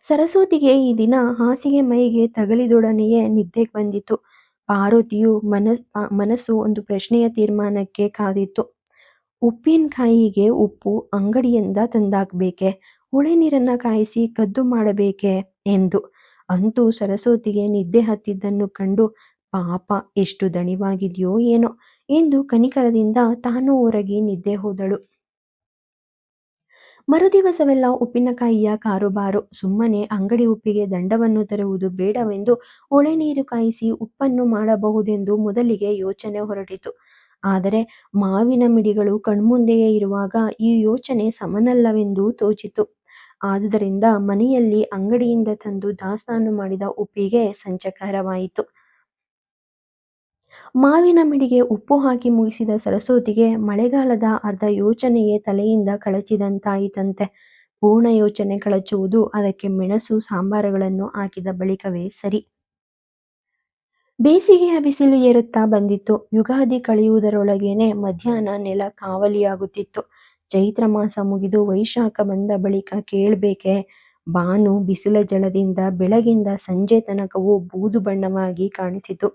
ಸರಸ್ವತಿಗೆ ಈ ದಿನ ಹಾಸಿಗೆ ಮೈಗೆ ತಗಲಿದೊಡನೆಯೇ ನಿದ್ದೆ ಬಂದಿತು. ಪಾರ್ವತಿಯು ಮನಸ್ಸು ಒಂದು ಪ್ರಶ್ನೆಯ ತೀರ್ಮಾನಕ್ಕೆ ಕಾದಿತ್ತು. ಉಪ್ಪಿನಕಾಯಿಗೆ ಉಪ್ಪು ಅಂಗಡಿಯಿಂದ ತಂದಾಕಬೇಕೆ, ಹುಳಿ ನೀರನ್ನ ಕಾಯಿಸಿ ಕದ್ದು ಮಾಡಬೇಕೆ ಎಂದು. ಅಂತೂ ಸರಸ್ವತಿಗೆ ನಿದ್ದೆ ಹತ್ತಿದ್ದನ್ನು ಕಂಡು ಪಾಪ ಎಷ್ಟು ದಣಿವಾಗಿದೆಯೋ ಏನೋ ಎಂದು ಕನಿಕರದಿಂದ ತಾನು ಹೊರಗಿ ನಿದ್ದೆ ಹೋದಳು. ಮರುದಿವಸವೆಲ್ಲ ಉಪ್ಪಿನಕಾಯಿಯ ಕಾರುಬಾರು. ಸುಮ್ಮನೆ ಅಂಗಡಿ ಉಪ್ಪಿಗೆ ದಂಡವನ್ನು ತರುವುದು ಬೇಡವೆಂದು ಒಳೆ ನೀರು ಕಾಯಿಸಿ ಉಪ್ಪನ್ನು ಮಾಡಬಹುದೆಂದು ಮೊದಲಿಗೆ ಯೋಚನೆ ಹೊರಟಿತು. ಆದರೆ ಮಾವಿನ ಮಿಡಿಗಳು ಕಣ್ಮುಂದೆಯೇ ಇರುವಾಗ ಈ ಯೋಚನೆ ಸಮನಲ್ಲವೆಂದು ತೋಚಿತು. ಆದುದರಿಂದ ಮನೆಯಲ್ಲಿ ಅಂಗಡಿಯಿಂದ ತಂದು ದಾಸ್ತಾನು ಮಾಡಿದ ಉಪ್ಪಿಗೆ ಸಂಚಕಾರವಾಯಿತು. ಮಾವಿನ ಮಿಡಿಗೆ ಉಪ್ಪು ಹಾಕಿ ಮುಗಿಸಿದ ಸರಸ್ವತಿಗೆ ಮಳೆಗಾಲದ ಅರ್ಧ ಯೋಚನೆಯೇ ತಲೆಯಿಂದ ಕಳಚಿದಂತಾಯಿತಂತೆ. ಪೂರ್ಣ ಯೋಚನೆ ಕಳಚುವುದು ಅದಕ್ಕೆ ಮೆಣಸು ಸಾಂಬಾರುಗಳನ್ನು ಹಾಕಿದ ಬಳಿಕವೇ ಸರಿ. ಬೇಸಿಗೆಯ ಬಿಸಿಲು ಏರುತ್ತಾ ಬಂದಿತ್ತು. ಯುಗಾದಿ ಕಳೆಯುವುದರೊಳಗೇನೆ ಮಧ್ಯಾಹ್ನ ನೆಲ ಕಾವಲಿಯಾಗುತ್ತಿತ್ತು. ಚೈತ್ರ ಮಾಸ ಮುಗಿದು ವೈಶಾಖ ಬಂದ ಬಳಿಕ ಕೇಳ್ಬೇಕೆ, ಬಾನು ಬಿಸಿಲ ಜಳದಿಂದ ಬೆಳಗಿಂದ ಸಂಜೆ ತನಕವೂ ಬೂದು ಬಣ್ಣವಾಗಿ ಕಾಣಿಸಿತು.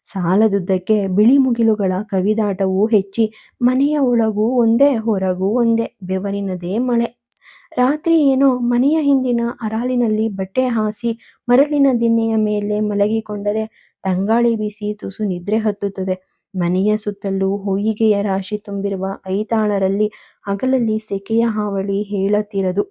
ಸಾಲದುದ್ದಕ್ಕೆ ಬಿಳಿ ಮುಗಿಲುಗಳ ಕವಿದಾಟವೂ ಹೆಚ್ಚಿ ಮನೆಯ ಒಳಗೂ ಒಂದೇ ಹೊರಗೂ ಒಂದೇ ಬೆವರಿನದೇ ಮಳೆ. ರಾತ್ರಿ ಏನೋ ಮನೆಯ ಹಿಂದಿನ ಅರಾಲಿನಲ್ಲಿ ಬಟ್ಟೆ ಹಾಸಿ ಮರಳಿನ ದಿನ್ನೆಯ ಮೇಲೆ ಮಲಗಿಕೊಂಡರೆ ತಂಗಾಳಿ ಬೀಸಿ ತುಸು ನಿದ್ರೆ ಹತ್ತುತ್ತದೆ. ಮನೆಯ ಸುತ್ತಲೂ ಹೊಯ್ಗೆಯ ರಾಶಿ ತುಂಬಿರುವ ಐತಾಳರಲ್ಲಿ ಹಗಲಲ್ಲಿ ಸೆಕೆಯ ಹಾವಳಿ ಹೇಳತೀರದು.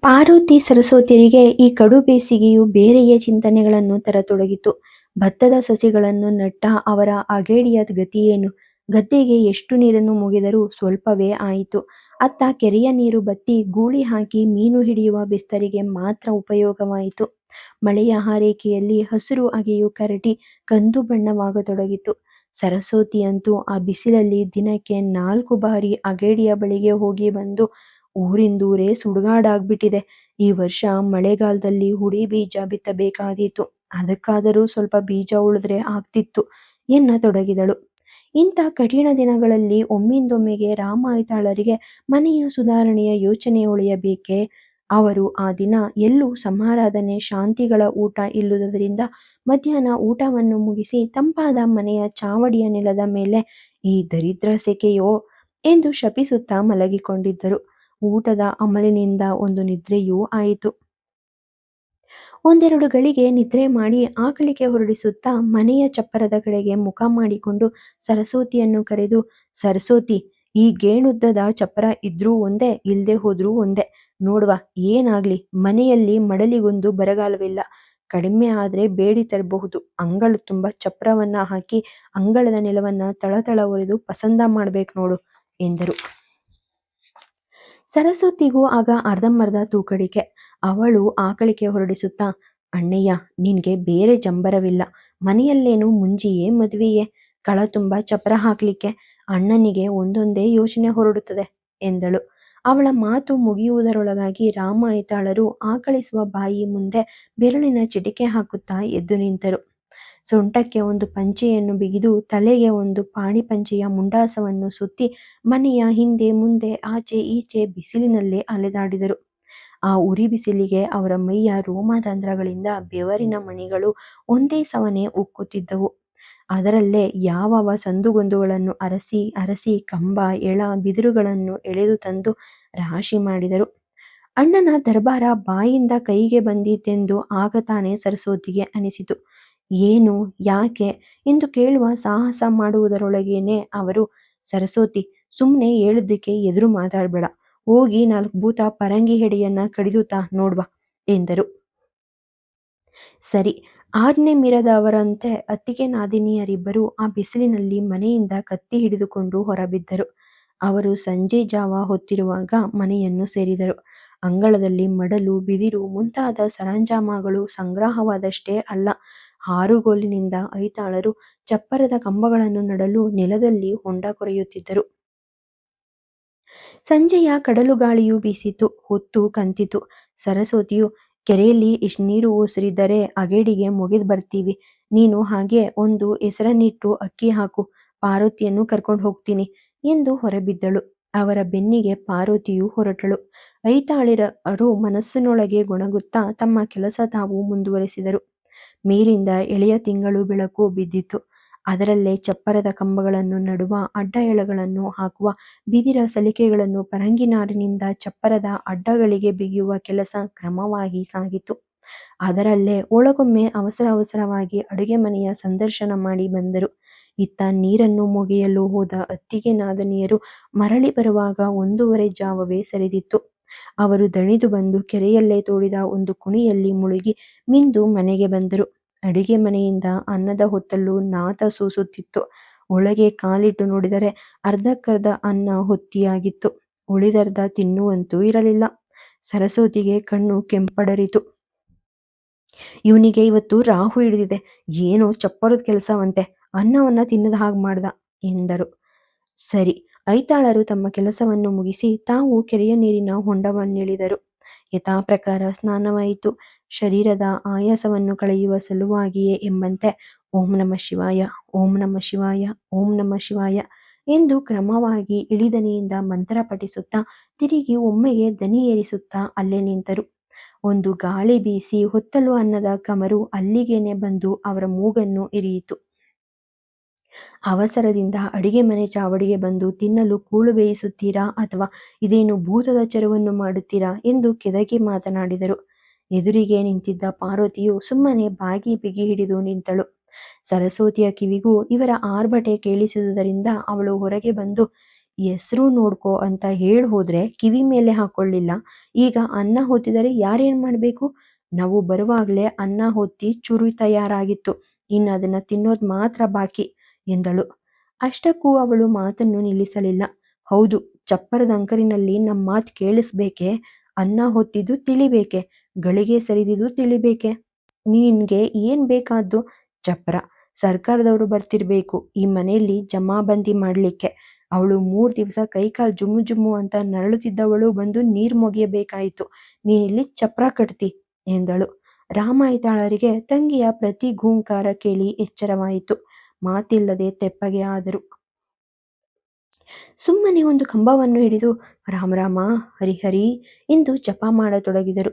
ಪಾರ್ವತಿ ಸರಸ್ವತಿಯರಿಗೆ ಈ ಕಡು ಬೇಸಿಗೆಯು ಬೇರೆಯೇ ಚಿಂತನೆಗಳನ್ನು ತರತೊಡಗಿತು. ಭತ್ತದ ಸಸಿಗಳನ್ನು ನಟ್ಟ ಅವರ ಅಗೇಡಿಯ ಗತಿಯೇನು? ಗದ್ದೆಗೆ ಎಷ್ಟು ನೀರನ್ನು ಮುಗಿದರೂ ಸ್ವಲ್ಪವೇ ಆಯಿತು. ಅತ್ತ ಕೆರೆಯ ನೀರು ಬತ್ತಿ ಗೂಳಿ ಹಾಕಿ ಮೀನು ಹಿಡಿಯುವ ಬೆಸ್ತರಿಗೆ ಮಾತ್ರ ಉಪಯೋಗವಾಯಿತು. ಮಳೆಯ ಹಾರೈಕೆಯಲ್ಲಿ ಹಸಿರು ಅಗೆಯು ಕರಟಿ ಕಂದು ಬಣ್ಣವಾಗತೊಡಗಿತು. ಸರಸ್ವತಿಯಂತೂ ಆ ಬಿಸಿಲಲ್ಲಿ ದಿನಕ್ಕೆ 4 ಬಾರಿ ಅಗೇಡಿಯ ಬಳಿಗೆ ಹೋಗಿ ಬಂದು ಊರಿಂದೂರೇ ಸುಡುಗಾಡಾಗ್ಬಿಟ್ಟಿದೆ. ಈ ವರ್ಷ ಮಳೆಗಾಲದಲ್ಲಿ ಹುಡಿ ಬೀಜ ಬಿತ್ತಬೇಕಾದೀತು. ಅದಕ್ಕಾದರೂ ಸ್ವಲ್ಪ ಬೀಜ ಉಳಿದ್ರೆ ಆಗ್ತಿತ್ತು ಎನ್ನತೊಡಗಿದಳು. ಇಂಥ ಕಠಿಣ ದಿನಗಳಲ್ಲಿ ಒಮ್ಮಿಂದೊಮ್ಮೆಗೆ ರಾಮ ಐತಾಳರಿಗೆ ಮನೆಯ ಸುಧಾರಣೆಯ ಯೋಚನೆ ಉಳಿಯಬೇಕೆ? ಅವರು ಆ ದಿನ ಎಲ್ಲೂ ಸಮಾರಾಧನೆ ಶಾಂತಿಗಳ ಊಟ ಇಲ್ಲುದರಿಂದ ಮಧ್ಯಾಹ್ನ ಊಟವನ್ನು ಮುಗಿಸಿ ತಂಪಾದ ಮನೆಯ ಚಾವಡಿಯ ನೆಲದ ಮೇಲೆ ಈ ದರಿದ್ರ ಸೆಕೆಯೋ ಎಂದು ಶಪಿಸುತ್ತಾ ಮಲಗಿಕೊಂಡಿದ್ದರು. ಊಟದ ಅಮಲಿನಿಂದ ಒಂದು ನಿದ್ರೆಯೂ ಆಯಿತು. ಒಂದೆರಡು ಗಳಿಗೆ ನಿದ್ರೆ ಮಾಡಿ ಆಕಳಿಕೆ ಹೊರಡಿಸುತ್ತಾ ಮನೆಯ ಚಪ್ಪರದ ಕಡೆಗೆ ಮುಖ ಮಾಡಿಕೊಂಡು ಸರಸ್ವತಿಯನ್ನು ಕರೆದು, ಸರಸ್ವತಿ, ಈ ಗೇಣುದ್ದದ ಚಪ್ಪರ ಇದ್ರೂ ಒಂದೇ ಇಲ್ದೆ ಹೋದ್ರೂ ಒಂದೇ. ನೋಡ್ವಾ, ಏನಾಗ್ಲಿ ಮನೆಯಲ್ಲಿ ಮಡಲಿಗೊಂದು ಬರಗಾಲವಿಲ್ಲ. ಕಡಿಮೆ ಆದ್ರೆ ಬೇಡಿ ತರಬಹುದು. ಅಂಗಳ ತುಂಬ ಚಪ್ರವನ್ನ ಹಾಕಿ ಅಂಗಳದ ನೆಲವನ್ನ ತಳತಳ ಒರೆದು ಪಸಂದ ಮಾಡ್ಬೇಕು ನೋಡು ಎಂದರು. ಸರಸ್ವತಿಗೂ ಆಗ ಅರ್ಧಂಬರ್ಧ ತೂಕಡಿಕೆ. ಅವಳು ಆಕಳಿಕೆ ಹೊರಡಿಸುತ್ತಾ, ಅಣ್ಣಯ್ಯ, ನಿನ್ಗೆ ಬೇರೆ ಜಂಬರವಿಲ್ಲ. ಮನೆಯಲ್ಲೇನು ಮುಂಜಿಯೇ ಮದುವೆಯೇ? ಕಳ ತುಂಬ ಚಪ್ರ ಹಾಕ್ಲಿಕ್ಕೆ ಅಣ್ಣನಿಗೆ ಒಂದೊಂದೇ ಯೋಚನೆ ಹೊರಡುತ್ತದೆ ಎಂದಳು. ಅವಳ ಮಾತು ಮುಗಿಯುವುದರೊಳಗಾಗಿ ರಾಮ ಐತಾಳರು ಆಕಳಿಸುವ ಬಾಯಿ ಮುಂದೆ ಬೆರಳಿನ ಚಿಟಿಕೆ ಹಾಕುತ್ತಾ ಎದ್ದು ನಿಂತರು. ಸೊಂಟಕ್ಕೆ ಒಂದು ಪಂಚೆಯನ್ನು ಬಿಗಿದು ತಲೆಗೆ ಒಂದು ಪಾಣಿ ಪಂಚೆಯ ಮುಂಡಾಸವನ್ನು ಸುತ್ತಿ ಮನೆಯ ಹಿಂದೆ ಮುಂದೆ ಆಚೆ ಈಚೆ ಬಿಸಿಲಿನಲ್ಲೇ ಅಲೆದಾಡಿದರು. ಆ ಉರಿ ಬಿಸಿಲಿಗೆ ಅವರ ಮೈಯ ರೋಮರಂಧ್ರಗಳಿಂದ ಬೆವರಿನ ಮಣಿಗಳು ಒಂದೇ ಸವನೆ ಉಕ್ಕುತ್ತಿದ್ದವು. ಅದರಲ್ಲೇ ಯಾವವ ಸಂದುಗೊಂದುಗಳನ್ನು ಅರಸಿ ಅರಸಿ ಕಂಬ ಎಳ ಬಿದಿರುಗಳನ್ನು ಎಳೆದು ತಂದು ರಾಶಿ ಮಾಡಿದರು. ಅಣ್ಣನ ದರ್ಬಾರ ಬಾಯಿಂದ ಕೈಗೆ ಬಂದಿತೆಂದು ಆಗ ತಾನೇ ಸರಸ್ವತಿಗೆ ಅನಿಸಿತು. ಏನು, ಯಾಕೆ ಎಂದು ಕೇಳುವ ಸಾಹಸ ಮಾಡುವುದರೊಳಗೇನೆ ಅವರು, ಸರಸ್ವತಿ, ಸುಮ್ಮನೆ ಹೇಳಿದ್ದಕ್ಕೆ ಎದುರು ಮಾತಾಡಬೇಡ. ಹೋಗಿ 4 ಭೂತ ಪರಂಗಿ ಹೆಡೆಯನ್ನ ಕಡಿದುತಾ ನೋಡ್ವಾ ಎಂದರು. ಸರಿ, ಆಜ್ಞೆ ಮೀರದವರಂತೆ ಅತ್ತಿಗೆ ನಾದಿನಿಯರಿಬ್ಬರು ಆ ಬಿಸಿಲಿನಲ್ಲಿ ಮನೆಯಿಂದ ಕತ್ತಿ ಹಿಡಿದುಕೊಂಡು ಹೊರಬಿದ್ದರು. ಅವರು ಸಂಜೆ ಜಾವ ಹೊತ್ತಿರುವಾಗ ಮನೆಯನ್ನು ಸೇರಿದರು. ಅಂಗಳದಲ್ಲಿ ಮಡಲು, ಬಿದಿರು ಮುಂತಾದ ಸರಂಜಾಮಗಳು ಸಂಗ್ರಹವಾದಷ್ಟೇ ಅಲ್ಲ, ಹಾರುಗೋಲಿನಿಂದ ಐತಾಳರು ಚಪ್ಪರದ ಕಂಬಗಳನ್ನು ನಡಲು ನೆಲದಲ್ಲಿ ಹೊಂಡ ಕೊರೆಯುತ್ತಿದ್ದರು. ಸಂಜೆಯ ಕಡಲುಗಾಳಿಯು ಬೀಸಿತು, ಹೊತ್ತು ಕಂತಿತು. ಸರಸ್ವತಿಯು, ಕೆರೆಯಲ್ಲಿ ಇಷ್ಟು ನೀರು ಉಸಿರಿದ್ದರೆ ಅಗೇಡಿಗೆ ಮುಗಿದ್ ಬರ್ತೀವಿ. ನೀನು ಹಾಗೆ ಒಂದು ಹೆಸರನ್ನಿಟ್ಟು ಅಕ್ಕಿ ಹಾಕು, ಪಾರ್ವತಿಯನ್ನು ಕರ್ಕೊಂಡು ಹೋಗ್ತೀನಿ ಎಂದು ಹೊರಬಿದ್ದಳು. ಅವರ ಬೆನ್ನಿಗೆ ಪಾರ್ವತಿಯು ಹೊರಟಳು. ಐತಾಳರು ಮನಸ್ಸಿನೊಳಗೆ ಗೊಣಗುತ್ತಾ ತಮ್ಮ ಕೆಲಸ ತಾವು ಮುಂದುವರೆಸಿದರು. ಮೇಲಿಂದ ಎಳೆಯ ತಿಂಗಳು ಬೆಳಕು ಬಿದ್ದಿತು. ಅದರಲ್ಲೇ ಚಪ್ಪರದ ಕಂಬಗಳನ್ನು ನಡುವ, ಅಡ್ಡ ಎಳೆಗಳನ್ನು ಹಾಕುವ, ಬಿದಿರ ಸಲಿಕೆಗಳನ್ನು ಪರಂಗಿನಾರಿನಿಂದ ಚಪ್ಪರದ ಅಡ್ಡಗಳಿಗೆ ಬಿಗಿಯುವ ಕೆಲಸ ಕ್ರಮವಾಗಿ ಸಾಗಿತು. ಅದರಲ್ಲೇ ಒಳಗೊಮ್ಮೆ ಅವಸರವಾಗಿ ಅಡುಗೆ ಮನೆಯ ಸಂದರ್ಶನ ಮಾಡಿ ಬಂದರು. ಇತ್ತ ನೀರನ್ನು ಮೊಗೆಯಲು ಹೋದ ಅತ್ತಿಗೆ ನಾದನಿಯರು ಮರಳಿ ಬರುವಾಗ 1:30 ಜಾವವೇ ಸರಿದಿತ್ತು. ಅವರು ದಣಿದು ಬಂದು ಕೆರೆಯಲ್ಲೇ ತೋಡಿದ ಒಂದು ಕುಣಿಯಲ್ಲಿ ಮುಳುಗಿ ಮಿಂದು ಮನೆಗೆ ಬಂದರು. ಅಡುಗೆ ಮನೆಯಿಂದ ಅನ್ನದ ಹೊತ್ತಲು ನಾತ ಸೂಸುತ್ತಿತ್ತು. ಒಳಗೆ ಕಾಲಿಟ್ಟು ನೋಡಿದರೆ ಅರ್ಧಕ್ಕರ್ಧ ಅನ್ನ ಹೊತ್ತಿಯಾಗಿತ್ತು. ಉಳಿದರ್ಧ ತಿನ್ನುವಂತೂ ಇರಲಿಲ್ಲ. ಸರಸ್ವತಿಗೆ ಕಣ್ಣು ಕೆಂಪಡರಿತು. ಇವನಿಗೆ ಇವತ್ತು ರಾಹು ಹಿಡಿದಿದೆ, ಏನೋ ಚಪ್ಪರದ ಕೆಲಸವಂತೆ, ಅನ್ನವನ್ನ ತಿನ್ನದ ಹಾಗೆ ಮಾಡ್ದ ಎಂದರು. ಸರಿ. ಐತಾಳರು ತಮ್ಮ ಕೆಲಸವನ್ನು ಮುಗಿಸಿ ತಾವು ಕೆರೆಯ ನೀರಿನ ಹೊಂಡವನ್ನಿಳಿದರು. ಯಥಾಪ್ರಕಾರ ಸ್ನಾನವಾಯಿತು. ಶರೀರದ ಆಯಾಸವನ್ನು ಕಳೆಯುವ ಸಲುವಾಗಿಯೇ ಎಂಬಂತೆ ಓಂ ನಮಃ ಶಿವಾಯ, ಓಂ ನಮಃ ಶಿವಾಯ, ಓಂ ನಮಃ ಶಿವಾಯ ಎಂದು ಕ್ರಮವಾಗಿ ಇಳಿದನಿಯಿಂದ ಮಂತ್ರ ಪಠಿಸುತ್ತಾ ತಿರುಗಿ ಒಮ್ಮೆಗೆ ದನಿ ಏರಿಸುತ್ತಾ ಅಲ್ಲೇ ನಿಂತರು. ಒಂದು ಗಾಳಿ ಬೀಸಿ ಹೊತ್ತಲು ಅನ್ನದ ಕಮರು ಅಲ್ಲಿಗೇನೆ ಬಂದು ಅವರ ಮೂಗನ್ನು ಇರಿಯಿತು. ಅವಸರದಿಂದ ಅಡಿಗೆ ಮನೆ ಚಾವಡಿಗೆ ಬಂದು ತಿನ್ನಲು ಕೂಳು ಬೇಯಿಸುತ್ತೀರಾ ಅಥವಾ ಇದೇನು ಭೂತದ ಚರವನ್ನು ಮಾಡುತ್ತೀರಾ ಎಂದು ಕೆದಕಿ ಮಾತನಾಡಿದರು. ಎದುರಿಗೆ ನಿಂತಿದ್ದ ಪಾರ್ವತಿಯು ಸುಮ್ಮನೆ ಬಾಗಿ ಬಿಗಿ ಹಿಡಿದು ನಿಂತಳು. ಸರಸ್ವತಿಯ ಕಿವಿಗೂ ಇವರ ಆರ್ಭಟೆ ಕೇಳಿಸಿದುದರಿಂದ ಅವಳು ಹೊರಗೆ ಬಂದು, ಹೆಸ್ರು ನೋಡ್ಕೋ ಅಂತ ಹೋದ್ರೆ ಕಿವಿ ಮೇಲೆ ಹಾಕೊಳ್ಳಿಲ್ಲ. ಈಗ ಅನ್ನ ಹೊತ್ತಿದರೆ ಯಾರೇನ್ ಮಾಡಬೇಕು? ನಾವು ಬರುವಾಗಲೇ ಅನ್ನ ಹೊತ್ತಿ ಚುರು ತಯಾರಾಗಿತ್ತು, ಇನ್ನು ಅದನ್ನ ತಿನ್ನೋದು ಮಾತ್ರ ಬಾಕಿ ಎಂದಳು. ಅಷ್ಟಕ್ಕೂ ಅವಳು ಮಾತನ್ನು ನಿಲ್ಲಿಸಲಿಲ್ಲ. ಹೌದು, ಚಪ್ಪರದ ಅಂಕರಿನಲ್ಲಿ ನಮ್ಮ ಮಾತು ಕೇಳಿಸ್ಬೇಕೆ? ಅನ್ನ ಹೊತ್ತಿದ್ದು ತಿಳಿಬೇಕೆ? ಗಳಿಗೆ ಸರಿದಿದ್ದು ತಿಳಿಬೇಕೆ? ನಿನ್ಗೆ ಏನ್ ಬೇಕಾದ್ದು? ಚಪ್ರ ಸರ್ಕಾರದವರು ಬರ್ತಿರ್ಬೇಕು ಈ ಮನೆಯಲ್ಲಿ ಜಮಾಬಂದಿ ಮಾಡ್ಲಿಕ್ಕೆ. ಅವಳು 3 ದಿವಸ ಕೈಕಾಲು ಜುಮ್ಮು ಜುಮ್ಮು ಅಂತ ನರಳುತ್ತಿದ್ದವಳು ಬಂದು ನೀರು ಮೊಗೆಯಬೇಕಾಯಿತು, ನೀನಿಲ್ಲಿ ಚಪ್ರ ಕಟ್ತಿ ಎಂದಳು. ರಾಮಾಯಿತಾಳರಿಗೆ ತಂಗಿಯ ಪ್ರತಿ ಘೂಂಕಾರ ಕೇಳಿ ಎಚ್ಚರವಾಯಿತು. ಮಾತಿಲ್ಲದೆ ತೆಪ್ಪಗೆ ಆದರು. ಸುಮ್ಮನೆ ಒಂದು ಕಂಬವನ್ನು ಹಿಡಿದು ರಾಮ ಹರಿಹರಿ ಎಂದು ಜಪ ಮಾಡತೊಡಗಿದರು.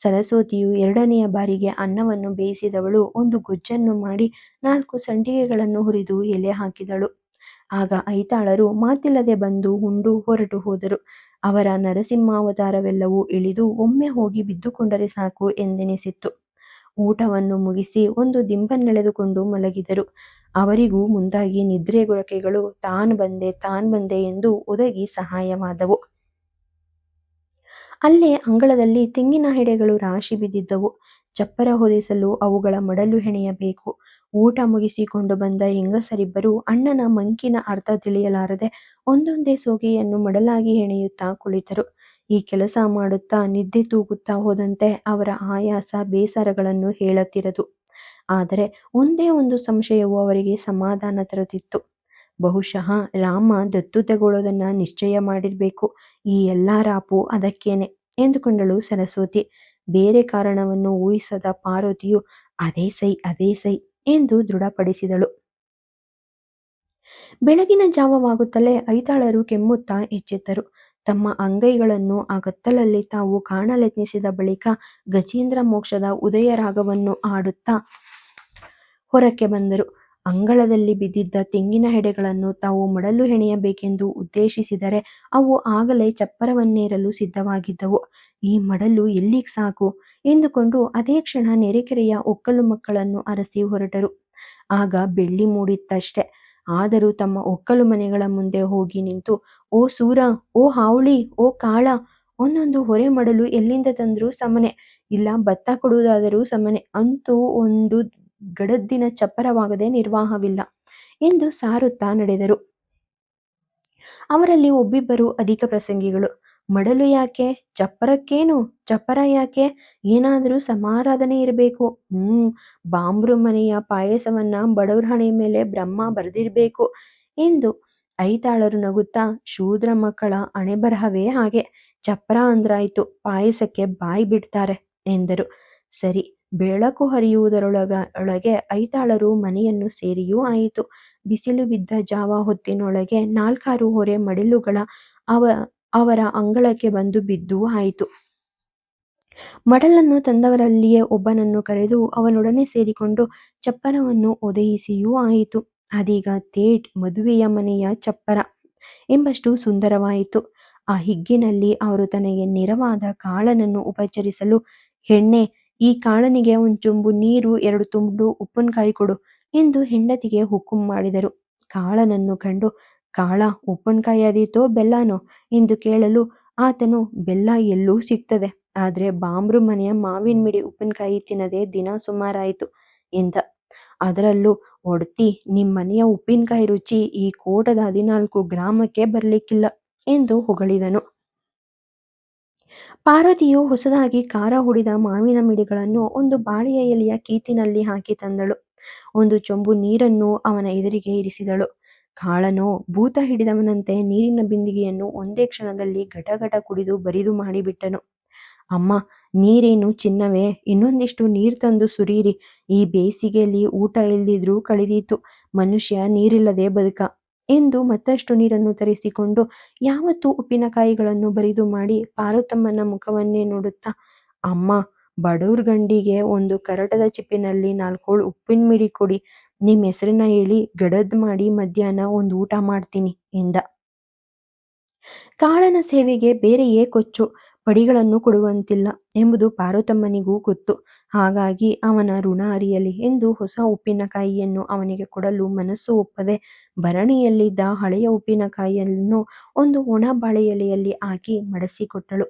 ಸರಸ್ವತಿಯು 2ನೆಯ ಬಾರಿಗೆ ಅನ್ನವನ್ನು ಬೇಯಿಸಿದವಳು ಒಂದು ಗೊಜ್ಜನ್ನು ಮಾಡಿ 4 ಸಂಡಿಗೆಗಳನ್ನು ಹುರಿದು ಎಲೆ ಹಾಕಿದಳು. ಆಗ ಐತಾಳರು ಮಾತಿಲ್ಲದೆ ಬಂದು ಉಂಡು ಹೊರಟು ಹೋದರು. ಅವರ ನರಸಿಂಹಾವತಾರವೆಲ್ಲವೂ ಇಳಿದು ಒಮ್ಮೆ ಹೋಗಿ ಬಿದ್ದುಕೊಂಡರೆ ಸಾಕು ಎಂದೆನಿಸಿತ್ತು. ಊಟವನ್ನು ಮುಗಿಸಿ ಒಂದು ದಿಂಬನ್ನೆಳೆದುಕೊಂಡು ಮಲಗಿದರು. ಅವರಿಗೂ ಮುಂದಾಗಿ ನಿದ್ರೆ ಗೊರಕೆಗಳು ತಾನ್ ಬಂದೆ ಎಂದು ಒದಗಿ ಸಹಾಯವಾದವು. ಅಲ್ಲೇ ಅಂಗಳದಲ್ಲಿ ತೆಂಗಿನ ಹೆಡೆಗಳು ರಾಶಿ ಬಿದ್ದಿದ್ದವು. ಚಪ್ಪರ ಹೊದಿಸಲು ಅವುಗಳ ಮಡಲು ಹೆಣೆಯಬೇಕು. ಊಟ ಮುಗಿಸಿಕೊಂಡು ಬಂದ ಹೆಂಗಸರಿಬ್ಬರು ಅಣ್ಣನ ಮಂಕಿನ ಅರ್ಥ ತಿಳಿಯಲಾರದೆ ಒಂದೊಂದೇ ಸೋಗೆಯನ್ನು ಮಡಲಾಗಿ ಹೆಣೆಯುತ್ತಾ ಕುಳಿತರು. ಈ ಕೆಲಸ ಮಾಡುತ್ತಾ ನಿದ್ದೆ ತೂಗುತ್ತಾ ಹೋದಂತೆ ಅವರ ಆಯಾಸ ಬೇಸರಗಳನ್ನು ಹೇಳತಿರದು. ಆದರೆ ಒಂದೇ ಒಂದು ಸಂಶಯವು ಅವರಿಗೆ ಸಮಾಧಾನ ತರುತ್ತಿತ್ತು. ಬಹುಶಃ ರಾಮ ದತ್ತು ತಗೊಳ್ಳೋದನ್ನ ನಿಶ್ಚಯ ಮಾಡಿರ್ಬೇಕು. ಈ ಎಲ್ಲಾ ರಾಪು ಅದಕ್ಕೇನೆ ಎಂದುಕೊಂಡಳು ಸರಸ್ವತಿ. ಬೇರೆ ಕಾರಣವನ್ನು ಊಹಿಸದ ಪಾರ್ವತಿಯು ಅದೇ ಸೈ ಎಂದು ದೃಢಪಡಿಸಿದಳು. ಬೆಳಗಿನ ಜಾವವಾಗುತ್ತಲೇ ಐತಾಳರು ಕೆಮ್ಮುತ್ತಾ ಎಚ್ಚೆತ್ತರು. ತಮ್ಮ ಅಂಗೈಗಳನ್ನು ಆ ಕತ್ತಲಲ್ಲಿ ತಾವು ಕಾಣಲೆತ್ನಿಸಿದ ಬಳಿಕ ಗಜೇಂದ್ರ ಮೋಕ್ಷದ ಉದಯ ರಾಗವನ್ನು ಆಡುತ್ತಾ ಹೊರಕ್ಕೆ ಬಂದರು. ಅಂಗಳದಲ್ಲಿ ಬಿದ್ದಿದ್ದ ತೆಂಗಿನ ಹೆಡೆಗಳನ್ನು ತಾವು ಮಡಲು ಹೆಣೆಯಬೇಕೆಂದು ಉದ್ದೇಶಿಸಿದರೆ ಅವು ಆಗಲೇ ಚಪ್ಪರವನ್ನೇರಲು ಸಿದ್ಧವಾಗಿದ್ದವು. ಈ ಮಡಲು ಎಲ್ಲಿಗೆ ಸಾಕು ಎಂದುಕೊಂಡು ಅದೇ ಕ್ಷಣ ನೆರೆಕೆರೆಯ ಒಕ್ಕಲು ಮಕ್ಕಳನ್ನು ಅರಸಿ ಹೊರಟರು. ಆಗ ಬೆಳ್ಳಿ ಮೂಡಿತ್ತಷ್ಟೆ. ಆದರೂ ತಮ್ಮ ಒಕ್ಕಲು ಮನೆಗಳ ಮುಂದೆ ಹೋಗಿ ನಿಂತು, ಓ ಸೂರ, ಓ ಹಾವಳಿ, ಓ ಕಾಳ, ಒಂದೊಂದು ಹೊರೆ ಮಡಲು ಎಲ್ಲಿಂದ ತಂದರೂ ಸಮನೆ, ಇಲ್ಲ ಭತ್ತ ಕೊಡುವುದಾದರೂ ಸಮನೆ, ಅಂತೂ ಒಂದು ಗಡದ್ದಿನ ಚಪ್ಪರವಾಗದೆ ನಿರ್ವಾಹವಿಲ್ಲ ಎಂದು ಸಾರುತ್ತಾ ನಡೆದರು. ಅವರಲ್ಲಿ ಒಬ್ಬಿಬ್ಬರು ಅಧಿಕ ಪ್ರಸಂಗಿಗಳು. ಮಡಲು ಯಾಕೆ? ಚಪ್ಪರಕ್ಕೇನು? ಚಪ್ಪರ ಯಾಕೆ? ಏನಾದರೂ ಸಮಾರಾಧನೆ ಇರಬೇಕು. ಬಾಂಬ್ರು ಮನೆಯ ಪಾಯಸವನ್ನ ಬಡವ್ರ ಹಣೆ ಮೇಲೆ ಬ್ರಹ್ಮ ಬರೆದಿರ್ಬೇಕು ಎಂದು ಐತಾಳರು ನಗುತ್ತಾ, ಶೂದ್ರ ಮಕ್ಕಳ ಹಣೆಬರಹವೇ ಹಾಗೆ. ಚಪ್ಪರ ಅಂದ್ರಾಯ್ತು, ಪಾಯಸಕ್ಕೆ ಬಾಯಿ ಬಿಡ್ತಾರೆ ಎಂದರು. ಸರಿ, ಬೆಳಕು ಒಳಗೆ ಐತಾಳರು ಮನೆಯನ್ನು ಸೇರಿಯೂ ಆಯಿತು. ಬಿಸಿಲು ಬಿದ್ದ ಜಾವ ಹೊತ್ತಿನೊಳಗೆ 4-6 ಹೊರೆ ಮಡಿಲುಗಳ ಅವರ ಅಂಗಳಕ್ಕೆ ಬಂದು ಬಿದ್ದೂ ಆಯಿತು. ಮಡಲನ್ನು ತಂದವರಲ್ಲಿಯೇ ಒಬ್ಬನನ್ನು ಕರೆದು ಅವನೊಡನೆ ಸೇರಿಕೊಂಡು ಚಪ್ಪರವನ್ನು ಒದೆಯಿಸಿಯೂ ಆಯಿತು. ಅದೀಗ ಥೇಟ್ ಮದುವೆಯ ಮನೆಯ ಚಪ್ಪರ ಎಂಬಷ್ಟು ಸುಂದರವಾಯಿತು. ಆ ಹಿಗ್ಗಿನಲ್ಲಿ ಅವರು ತನಗೆ ನೆರವಾದ ಕಾಳನನ್ನು ಉಪಚರಿಸಲು, ಹೆಣ್ಣೆ, ಈ ಕಾಳನಿಗೆ ಒಂಚೊಂಬು ನೀರು 2 ತುಂಡು ಉಪ್ಪಿನಕಾಯಿ ಕೊಡು ಎಂದು ಹೆಂಡತಿಗೆ ಹುಕುಂ ಮಾಡಿದರು. ಕಾಳನನ್ನು ಕಂಡು, ಕಾಳ, ಉಪ್ಪಿನಕಾಯಿ ಅದೀತೋ ಬೆಲ್ಲನೋ ಎಂದು ಕೇಳಲು, ಆತನು, ಬೆಲ್ಲ ಎಲ್ಲೂ ಸಿಗ್ತದೆ, ಆದ್ರೆ ಬಾಂಬ್ರು ಮನೆಯ ಮಾವಿನ ಮಿಡಿ ಉಪ್ಪಿನಕಾಯಿ ತಿನ್ನದೆ ದಿನ ಸುಮಾರಾಯಿತು ಎಂದ. ಅದರಲ್ಲೂ ಒಡ್ತಿ, ನಿಮ್ಮನೆಯ ಉಪ್ಪಿನಕಾಯಿ ರುಚಿ ಈ ಕೋಟದ 14 ಗ್ರಾಮಕ್ಕೆ ಬರ್ಲಿಕ್ಕಿಲ್ಲ ಎಂದು ಹೊಗಳಿದನು. ಪಾರ್ವತಿಯು ಹೊಸದಾಗಿ ಖಾರ ಹುಡಿದ ಮಾವಿನ ಮಿಡಿಗಳನ್ನು ಒಂದು ಬಾಳೆಯ ಎಲೆಯ ಕೀತಿನಲ್ಲಿ ಹಾಕಿ ತಂದಳು. ಒಂದು ಚೊಂಬು ನೀರನ್ನು ಅವನ ಎದುರಿಗೆ ಇರಿಸಿದಳು. ಕಾಳನೋ ಭೂತ ಹಿಡಿದವನಂತೆ ನೀರಿನ ಬಿಂದಿಗೆಯನ್ನು ಒಂದೇ ಕ್ಷಣದಲ್ಲಿ ಘಟಘಟ ಕುಡಿದು ಬರಿದು ಮಾಡಿಬಿಟ್ಟನು. ಅಮ್ಮ, ನೀರೇನು ಚಿನ್ನವೇ? ಇನ್ನೊಂದಿಷ್ಟು ನೀರು ತಂದು ಸುರೀರಿ. ಈ ಬೇಸಿಗೆಯಲ್ಲಿ ಊಟ ಇಲ್ದಿದ್ರೂ ಕಳೆದೀತು, ಮನುಷ್ಯ ನೀರಿಲ್ಲದೆ ಬದುಕ ಎಂದು ಮತ್ತಷ್ಟು ನೀರನ್ನು ತರಿಸಿಕೊಂಡು ಯಾವತ್ತೂ ಉಪ್ಪಿನಕಾಯಿಗಳನ್ನು ಬರಿದು ಮಾಡಿ ಪಾರ್ವತಮ್ಮನ ಮುಖವನ್ನೇ ನೋಡುತ್ತಾ, ಅಮ್ಮ, ಬಡವ್ರ ಗಂಡಿಗೆ ಒಂದು ಕರಟದ ಚಿಪ್ಪಿನಲ್ಲಿ 4 ಹೋಳು ಉಪ್ಪಿನ ಮಿಡಿ ಕೊಡಿ, ನಿಮ್ಮ ಹೆಸರನ್ನ ಹೇಳಿ ಗಡದ್ ಮಾಡಿ ಮಧ್ಯಾಹ್ನ ಒಂದು ಊಟ ಮಾಡ್ತೀನಿ ಎಂದ. ಕಾಳನ ಸೇವೆಗೆ ಬೇರೆಯೇ ಕೊಚ್ಚು ಪಡಿಗಳನ್ನು ಕೊಡುವಂತಿಲ್ಲ ಎಂಬುದು ಪಾರ್ವತಮ್ಮನಿಗೂ ಗೊತ್ತು. ಹಾಗಾಗಿ ಅವನ ಋಣ ಅರಿಯಲಿ ಎಂದು ಹೊಸ ಉಪ್ಪಿನಕಾಯಿಯನ್ನು ಅವನಿಗೆ ಕೊಡಲು ಮನಸ್ಸು ಒಪ್ಪದೆ ಭರಣಿಯಲ್ಲಿದ್ದ ಹಳೆಯ ಉಪ್ಪಿನಕಾಯಿಯನ್ನು ಒಂದು ಒಣ ಬಾಳೆಯೆಲೆಯಲ್ಲಿ ಹಾಕಿ ಮಡಸಿಕೊಟ್ಟಳು.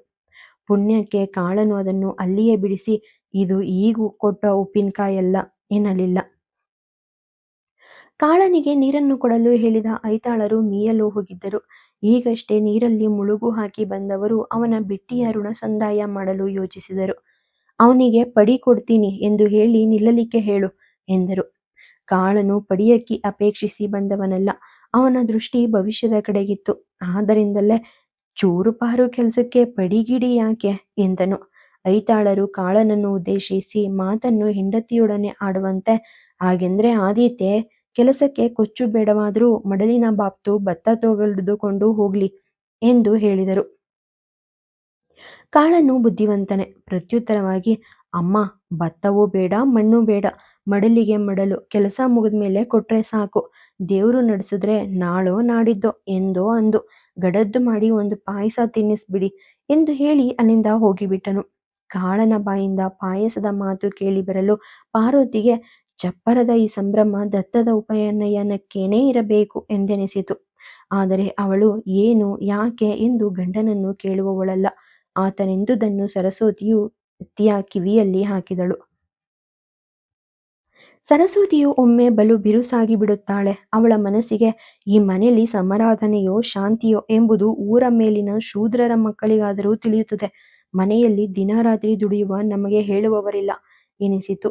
ಪುಣ್ಯಕ್ಕೆ ಕಾಳನು ಅದನ್ನು ಅಲ್ಲಿಯೇ ಬಿಡಿಸಿ, ಇದು ಈಗ ಕೊಟ್ಟ ಉಪ್ಪಿನಕಾಯಲ್ಲ ಎನ್ನಲಿಲ್ಲ. ಕಾಳನಿಗೆ ನೀರನ್ನು ಕೊಡಲು ಹೇಳಿದ ಐತಾಳರು ಮೀಯಲು ಹೋಗಿದ್ದರು. ಈಗಷ್ಟೇ ನೀರಲ್ಲಿ ಮುಳುಗು ಹಾಕಿ ಬಂದವರು ಅವನ ಬಿಟ್ಟಿಯ ಋಣ ಸಂದಾಯ ಮಾಡಲು ಯೋಚಿಸಿದರು. ಅವನಿಗೆ ಪಡಿ ಕೊಡ್ತೀನಿ ಎಂದು ಹೇಳಿ ನಿಲ್ಲಲಿಕ್ಕೆ ಹೇಳು ಎಂದರು. ಕಾಳನು ಪಡಿಯಕ್ಕಿ ಅಪೇಕ್ಷಿಸಿ ಬಂದವನಲ್ಲ. ಅವನ ದೃಷ್ಟಿ ಭವಿಷ್ಯದ ಕಡೆಗಿತ್ತು. ಆದ್ದರಿಂದಲೇ ಚೂರುಪಾರು ಕೆಲಸಕ್ಕೆ ಪಡಿಗಿಡಿ ಯಾಕೆ ಎಂದನು. ಐತಾಳರು ಕಾಳನನ್ನು ಉದ್ದೇಶಿಸಿ ಮಾತನ್ನು ಹೆಂಡತಿಯೊಡನೆ ಆಡುವಂತೆ, ಹಾಗೆಂದ್ರೆ ಆದೀತೆ, ಕೆಲಸಕ್ಕೆ ಕೊಚ್ಚು ಬೇಡವಾದರೂ ಮಡಲಿನ ಬಾಪ್ತು ಭತ್ತ ತೆಗೆದುಕೊಂಡು ಹೋಗ್ಲಿ ಎಂದು ಹೇಳಿದರು. ಕಾಳನು ಬುದ್ಧಿವಂತನೇ. ಪ್ರತ್ಯುತ್ತರವಾಗಿ, ಅಮ್ಮ, ಭತ್ತವೂ ಬೇಡ, ಮಣ್ಣು ಬೇಡ, ಮಡಲಿಗೆ ಮಡಲು ಕೆಲಸ ಮುಗಿದ್ಮೇಲೆ ಕೊಟ್ರೆ ಸಾಕು, ದೇವ್ರು ನಡೆಸಿದ್ರೆ ನಾಳೋ ನಾಡಿದ್ದೋ ಎಂದೋ ಅಂದು ಗಡದ್ದು ಮಾಡಿ ಒಂದು ಪಾಯಸ ತಿನ್ನಿಸ್ಬಿಡಿ ಎಂದು ಹೇಳಿ ಅಲ್ಲಿಂದ ಹೋಗಿಬಿಟ್ಟನು. ಕಾಳನ ಬಾಯಿಂದ ಪಾಯಸದ ಮಾತು ಕೇಳಿ ಬರಲು ಪಾರ್ವತಿಗೆ ಚಪ್ಪರದ ಈ ಸಂಭ್ರಮ ದತ್ತದ ಉಪನಯನಕ್ಕೇನೇ ಇರಬೇಕು ಎಂದೆನಿಸಿತು. ಆದರೆ ಅವಳು ಏನು, ಯಾಕೆ ಎಂದು ಗಂಡನನ್ನು ಕೇಳುವವಳಲ್ಲ. ಆತನೆಂದುದನ್ನು ಸರಸ್ವತಿಯು ಅತ್ತಿಯ ಕಿವಿಯಲ್ಲಿ ಹಾಕಿದಳು. ಸರಸ್ವತಿಯು ಒಮ್ಮೆ ಬಲು ಬಿರುಸಾಗಿ ಬಿಡುತ್ತಾಳೆ. ಅವಳ ಮನಸ್ಸಿಗೆ ಈ ಮನೆಯಲ್ಲಿ ಸಮಾರಾಧನೆಯೋ ಶಾಂತಿಯೋ ಎಂಬುದು ಊರ ಮೇಲಿನ ಶೂದ್ರರ ಮಕ್ಕಳಿಗಾದರೂ ತಿಳಿಯುತ್ತದೆ. ಮನೆಯಲ್ಲಿ ದಿನರಾತ್ರಿ ದುಡಿಯುವ ನಮಗೆ ಹೇಳುವವರಿಲ್ಲ ಎನಿಸಿತು.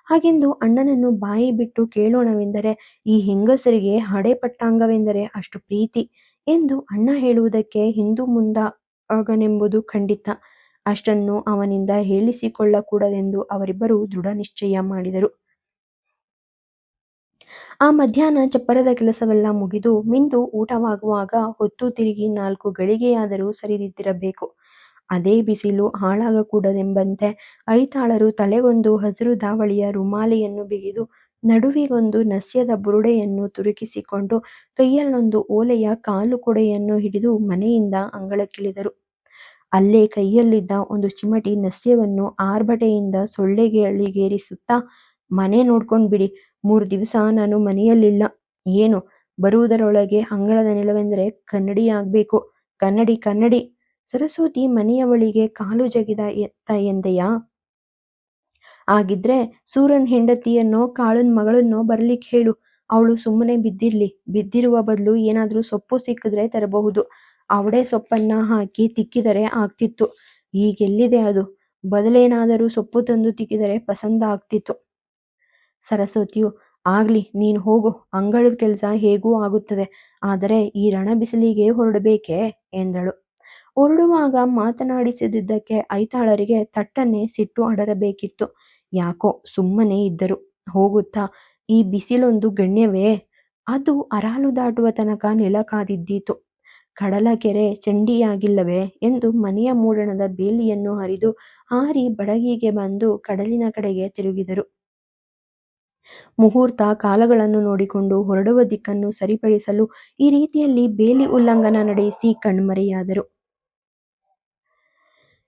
ಹಾಗೆಂದು ಅಣ್ಣನನ್ನು ಬಾಯಿ ಬಿಟ್ಟು ಕೇಳೋಣವೆಂದರೆ ಈ ಹೆಂಗಸರಿಗೆ ಹಡೆಪಟ್ಟಾಂಗವೆಂದರೆ ಅಷ್ಟು ಪ್ರೀತಿ ಎಂದು ಅಣ್ಣ ಹೇಳುವುದಕ್ಕೆ ಹಿಂದು ಮುಂದಾಗನೆಂಬುದು ಖಂಡಿತ. ಅಷ್ಟನ್ನು ಅವನಿಂದ ಹೇಳಿಸಿಕೊಳ್ಳಕೂಡದೆಂದು ಅವರಿಬ್ಬರು ದೃಢ ನಿಶ್ಚಯ ಮಾಡಿದರು. ಆ ಮಧ್ಯಾಹ್ನ ಚಪ್ಪರದ ಕೆಲಸವೆಲ್ಲ ಮುಗಿದು ಮಿಂದು ಊಟವಾಗುವಾಗ ಹೊತ್ತು ತಿರುಗಿ 4 ಗಳಿಗೆಯಾದರೂ ಸರಿದಿದ್ದಿರಬೇಕು. ಅದೇ ಬಿಸಿಲು ಹಾಳಾಗಕೂಡದೆಂಬಂತೆ ಐತಾಳರು ತಲೆಗೊಂದು ಹಸಿರು ದಾವಳಿಯ ರುಮಾಲೆಯನ್ನು ಬಿಗಿದು ನಡುವಿಗೊಂದು ನಸ್ಯದ ಬುರುಡೆಯನ್ನು ತುರುಕಿಸಿಕೊಂಡು ಕೈಯಲ್ಲೊಂದು ಓಲೆಯ ಕಾಲು ಕೊಡೆಯನ್ನು ಹಿಡಿದು ಮನೆಯಿಂದ ಅಂಗಳಕ್ಕಿಳಿದರು. ಅಲ್ಲೇ ಕೈಯಲ್ಲಿದ್ದ ಒಂದು ಚಿಮಟಿ ನಸ್ಯವನ್ನು ಆರ್ಭಟೆಯಿಂದ ಸೊಳ್ಳೆಗಳಿಗೇರಿಸುತ್ತಾ, ಮನೆ ನೋಡ್ಕೊಂಡ್ಬಿಡಿ, 3 ದಿವಸ ನಾನು ಮನೆಯಲ್ಲಿಲ್ಲ. ಏನು, ಬರುವುದರೊಳಗೆ ಅಂಗಳದ ನೆಲವೆಂದರೆ ಕನ್ನಡಿಯಾಗ್ಬೇಕು, ಕನ್ನಡಿ ಕನ್ನಡಿ. ಸರಸ್ವತಿ ಮನೆಯವಳಿಗೆ ಕಾಲು ಜಗಿದ ಎಂದೆಯಾ? ಆಗಿದ್ರೆ ಸೂರನ್ ಹೆಂಡತಿಯನ್ನೋ ಕಾಳನ್ ಮಗಳನ್ನೋ ಬರ್ಲಿಕ್ಕೆ ಹೇಳು, ಅವಳು ಸುಮ್ಮನೆ ಬಿದ್ದಿರುವ ಬದಲು ಏನಾದ್ರೂ ಸೊಪ್ಪು ಸಿಕ್ಕಿದ್ರೆ ತರಬಹುದು. ಅವಡೆ ಸೊಪ್ಪನ್ನ ಹಾಕಿ ತಿಕ್ಕಿದರೆ ಆಗ್ತಿತ್ತು. ಈಗೆಲ್ಲಿದೆ ಅದು? ಬದಲೇನಾದರೂ ಸೊಪ್ಪು ತಂದು ತಿಕ್ಕಿದರೆ ಪಸಂದ ಆಗ್ತಿತ್ತು. ಸರಸ್ವತಿಯು, ಆಗ್ಲಿ, ನೀನು ಹೋಗು, ಅಂಗಳದ ಕೆಲಸ ಹೇಗೂ ಆಗುತ್ತದೆ. ಆದರೆ ಈ ರಣ ಬಿಸಿಲಿಗೆ ಹೊರಡಬೇಕೇ ಎಂದಳು. ಹೊರಡುವಾಗ ಮಾತನಾಡಿಸದಿದ್ದಕ್ಕೆ ಐತಾಳರಿಗೆ ತಟ್ಟನೆ ಸಿಟ್ಟು ಅಡರಬೇಕಿತ್ತು. ಯಾಕೋ ಸುಮ್ಮನೆ ಇದ್ದರು. ಹೋಗುತ್ತಾ, ಈ ಬಿಸಿಲೊಂದು ಗಣ್ಯವೇ? ಅದು ಅರಾಲು ದಾಟುವ ತನಕ ನೆಲ ಕಾದಿದ್ದೀತು. ಕಡಲಕೆರೆ ಚಂಡಿಯಾಗಿಲ್ಲವೇ ಎಂದು ಮನೆಯ ಮೂಡಣದ ಬೇಲಿಯನ್ನು ಹರಿದು ಹಾರಿ ಬಡಗಿಗೆ ಬಂದು ಕಡಲಿನ ಕಡೆಗೆ ತಿರುಗಿದರು. ಮುಹೂರ್ತ ಕಾಲಗಳನ್ನು ನೋಡಿಕೊಂಡು ಹೊರಡುವ ದಿಕ್ಕನ್ನು ಸರಿಪಡಿಸಲು ಈ ರೀತಿಯಲ್ಲಿ ಬೇಲಿ ಉಲ್ಲಂಘನ ನಡೆಸಿ ಕಣ್ಮರೆಯಾದರು.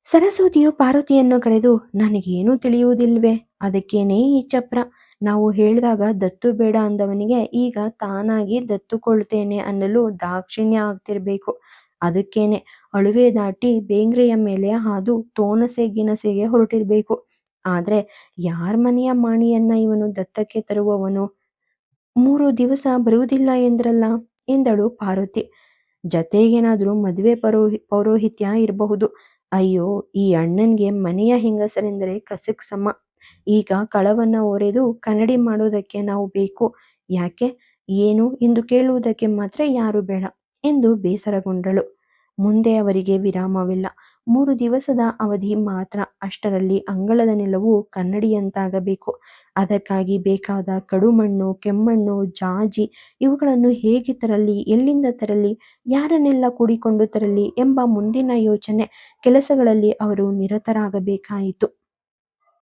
ಸರಸ್ವತಿಯು ಪಾರ್ವತಿಯನ್ನು ಕರೆದು, ನನಗೇನೂ ತಿಳಿಯುವುದಿಲ್ವೇ? ಅದಕ್ಕೇನೇ ಈ ಚಪ್ರ? ನಾವು ಹೇಳಿದಾಗ ದತ್ತು ಬೇಡ ಅಂದವನಿಗೆ ಈಗ ತಾನಾಗಿ ದತ್ತುಕೊಳ್ತೇನೆ ಅನ್ನಲು ದಾಕ್ಷಿಣ್ಯ ಆಗ್ತಿರ್ಬೇಕು. ಅದಕ್ಕೇನೆ ಅಳುವೆ ದಾಟಿ ಬೇಂಗ್ರೆಯ ಮೇಲೆ ಹಾದು ತೋನಸೆ ಗಿನಸೆಗೆ ಹೊರಟಿರ್ಬೇಕು. ಆದ್ರೆ ಯಾರ ಮನೆಯ ಮಾಣಿಯನ್ನ ಇವನು ದತ್ತಕ್ಕೆ ತರುವವನು? 3 ದಿವಸ ಬರುವುದಿಲ್ಲ ಎಂದ್ರಲ್ಲ ಎಂದಳು ಪಾರ್ವತಿ. ಜತೆಗೇನಾದ್ರೂ ಮದುವೆ ಪೌರೋಹಿತ್ಯ ಇರಬಹುದು. ಅಯ್ಯೋ, ಈ ಅಣ್ಣನ್ಗೆ ಮನೆಯ ಹೆಂಗಸರೆಂದರೆ ಕಸಕ್ ಸಮ. ಈಗ ಕಳವನ್ನ ಒರೆದು ಕನ್ನಡಿ ಮಾಡೋದಕ್ಕೆ ನಾವು ಬೇಕು. ಯಾಕೆ, ಏನು ಎಂದು ಕೇಳುವುದಕ್ಕೆ ಮಾತ್ರ ಯಾರು ಬೇಡ ಎಂದು ಬೇಸರಗೊಂಡಳು. ಮುಂದೆ ಅವರಿಗೆ ವಿರಾಮವಿಲ್ಲ. 3 ದಿವಸದ ಅವಧಿ ಮಾತ್ರ. ಅಷ್ಟರಲ್ಲಿ ಅಂಗಳದ ನೆಲವು ಕನ್ನಡಿಯಂತಾಗಬೇಕು. ಅದಕ್ಕಾಗಿ ಬೇಕಾದ ಕಡುಮಣ್ಣು, ಕೆಮ್ಮಣ್ಣು, ಜಾಜಿ ಇವುಗಳನ್ನು ಹೇಗೆ ತರಲಿ, ಎಲ್ಲಿಂದ ತರಲಿ, ಯಾರನ್ನೆಲ್ಲ ಕೂಡಿಕೊಂಡು ತರಲಿ ಎಂಬ ಮುಂದಿನ ಯೋಚನೆ ಕೆಲಸಗಳಲ್ಲಿ ಅವರು ನಿರತರಾಗಬೇಕಾಯಿತು.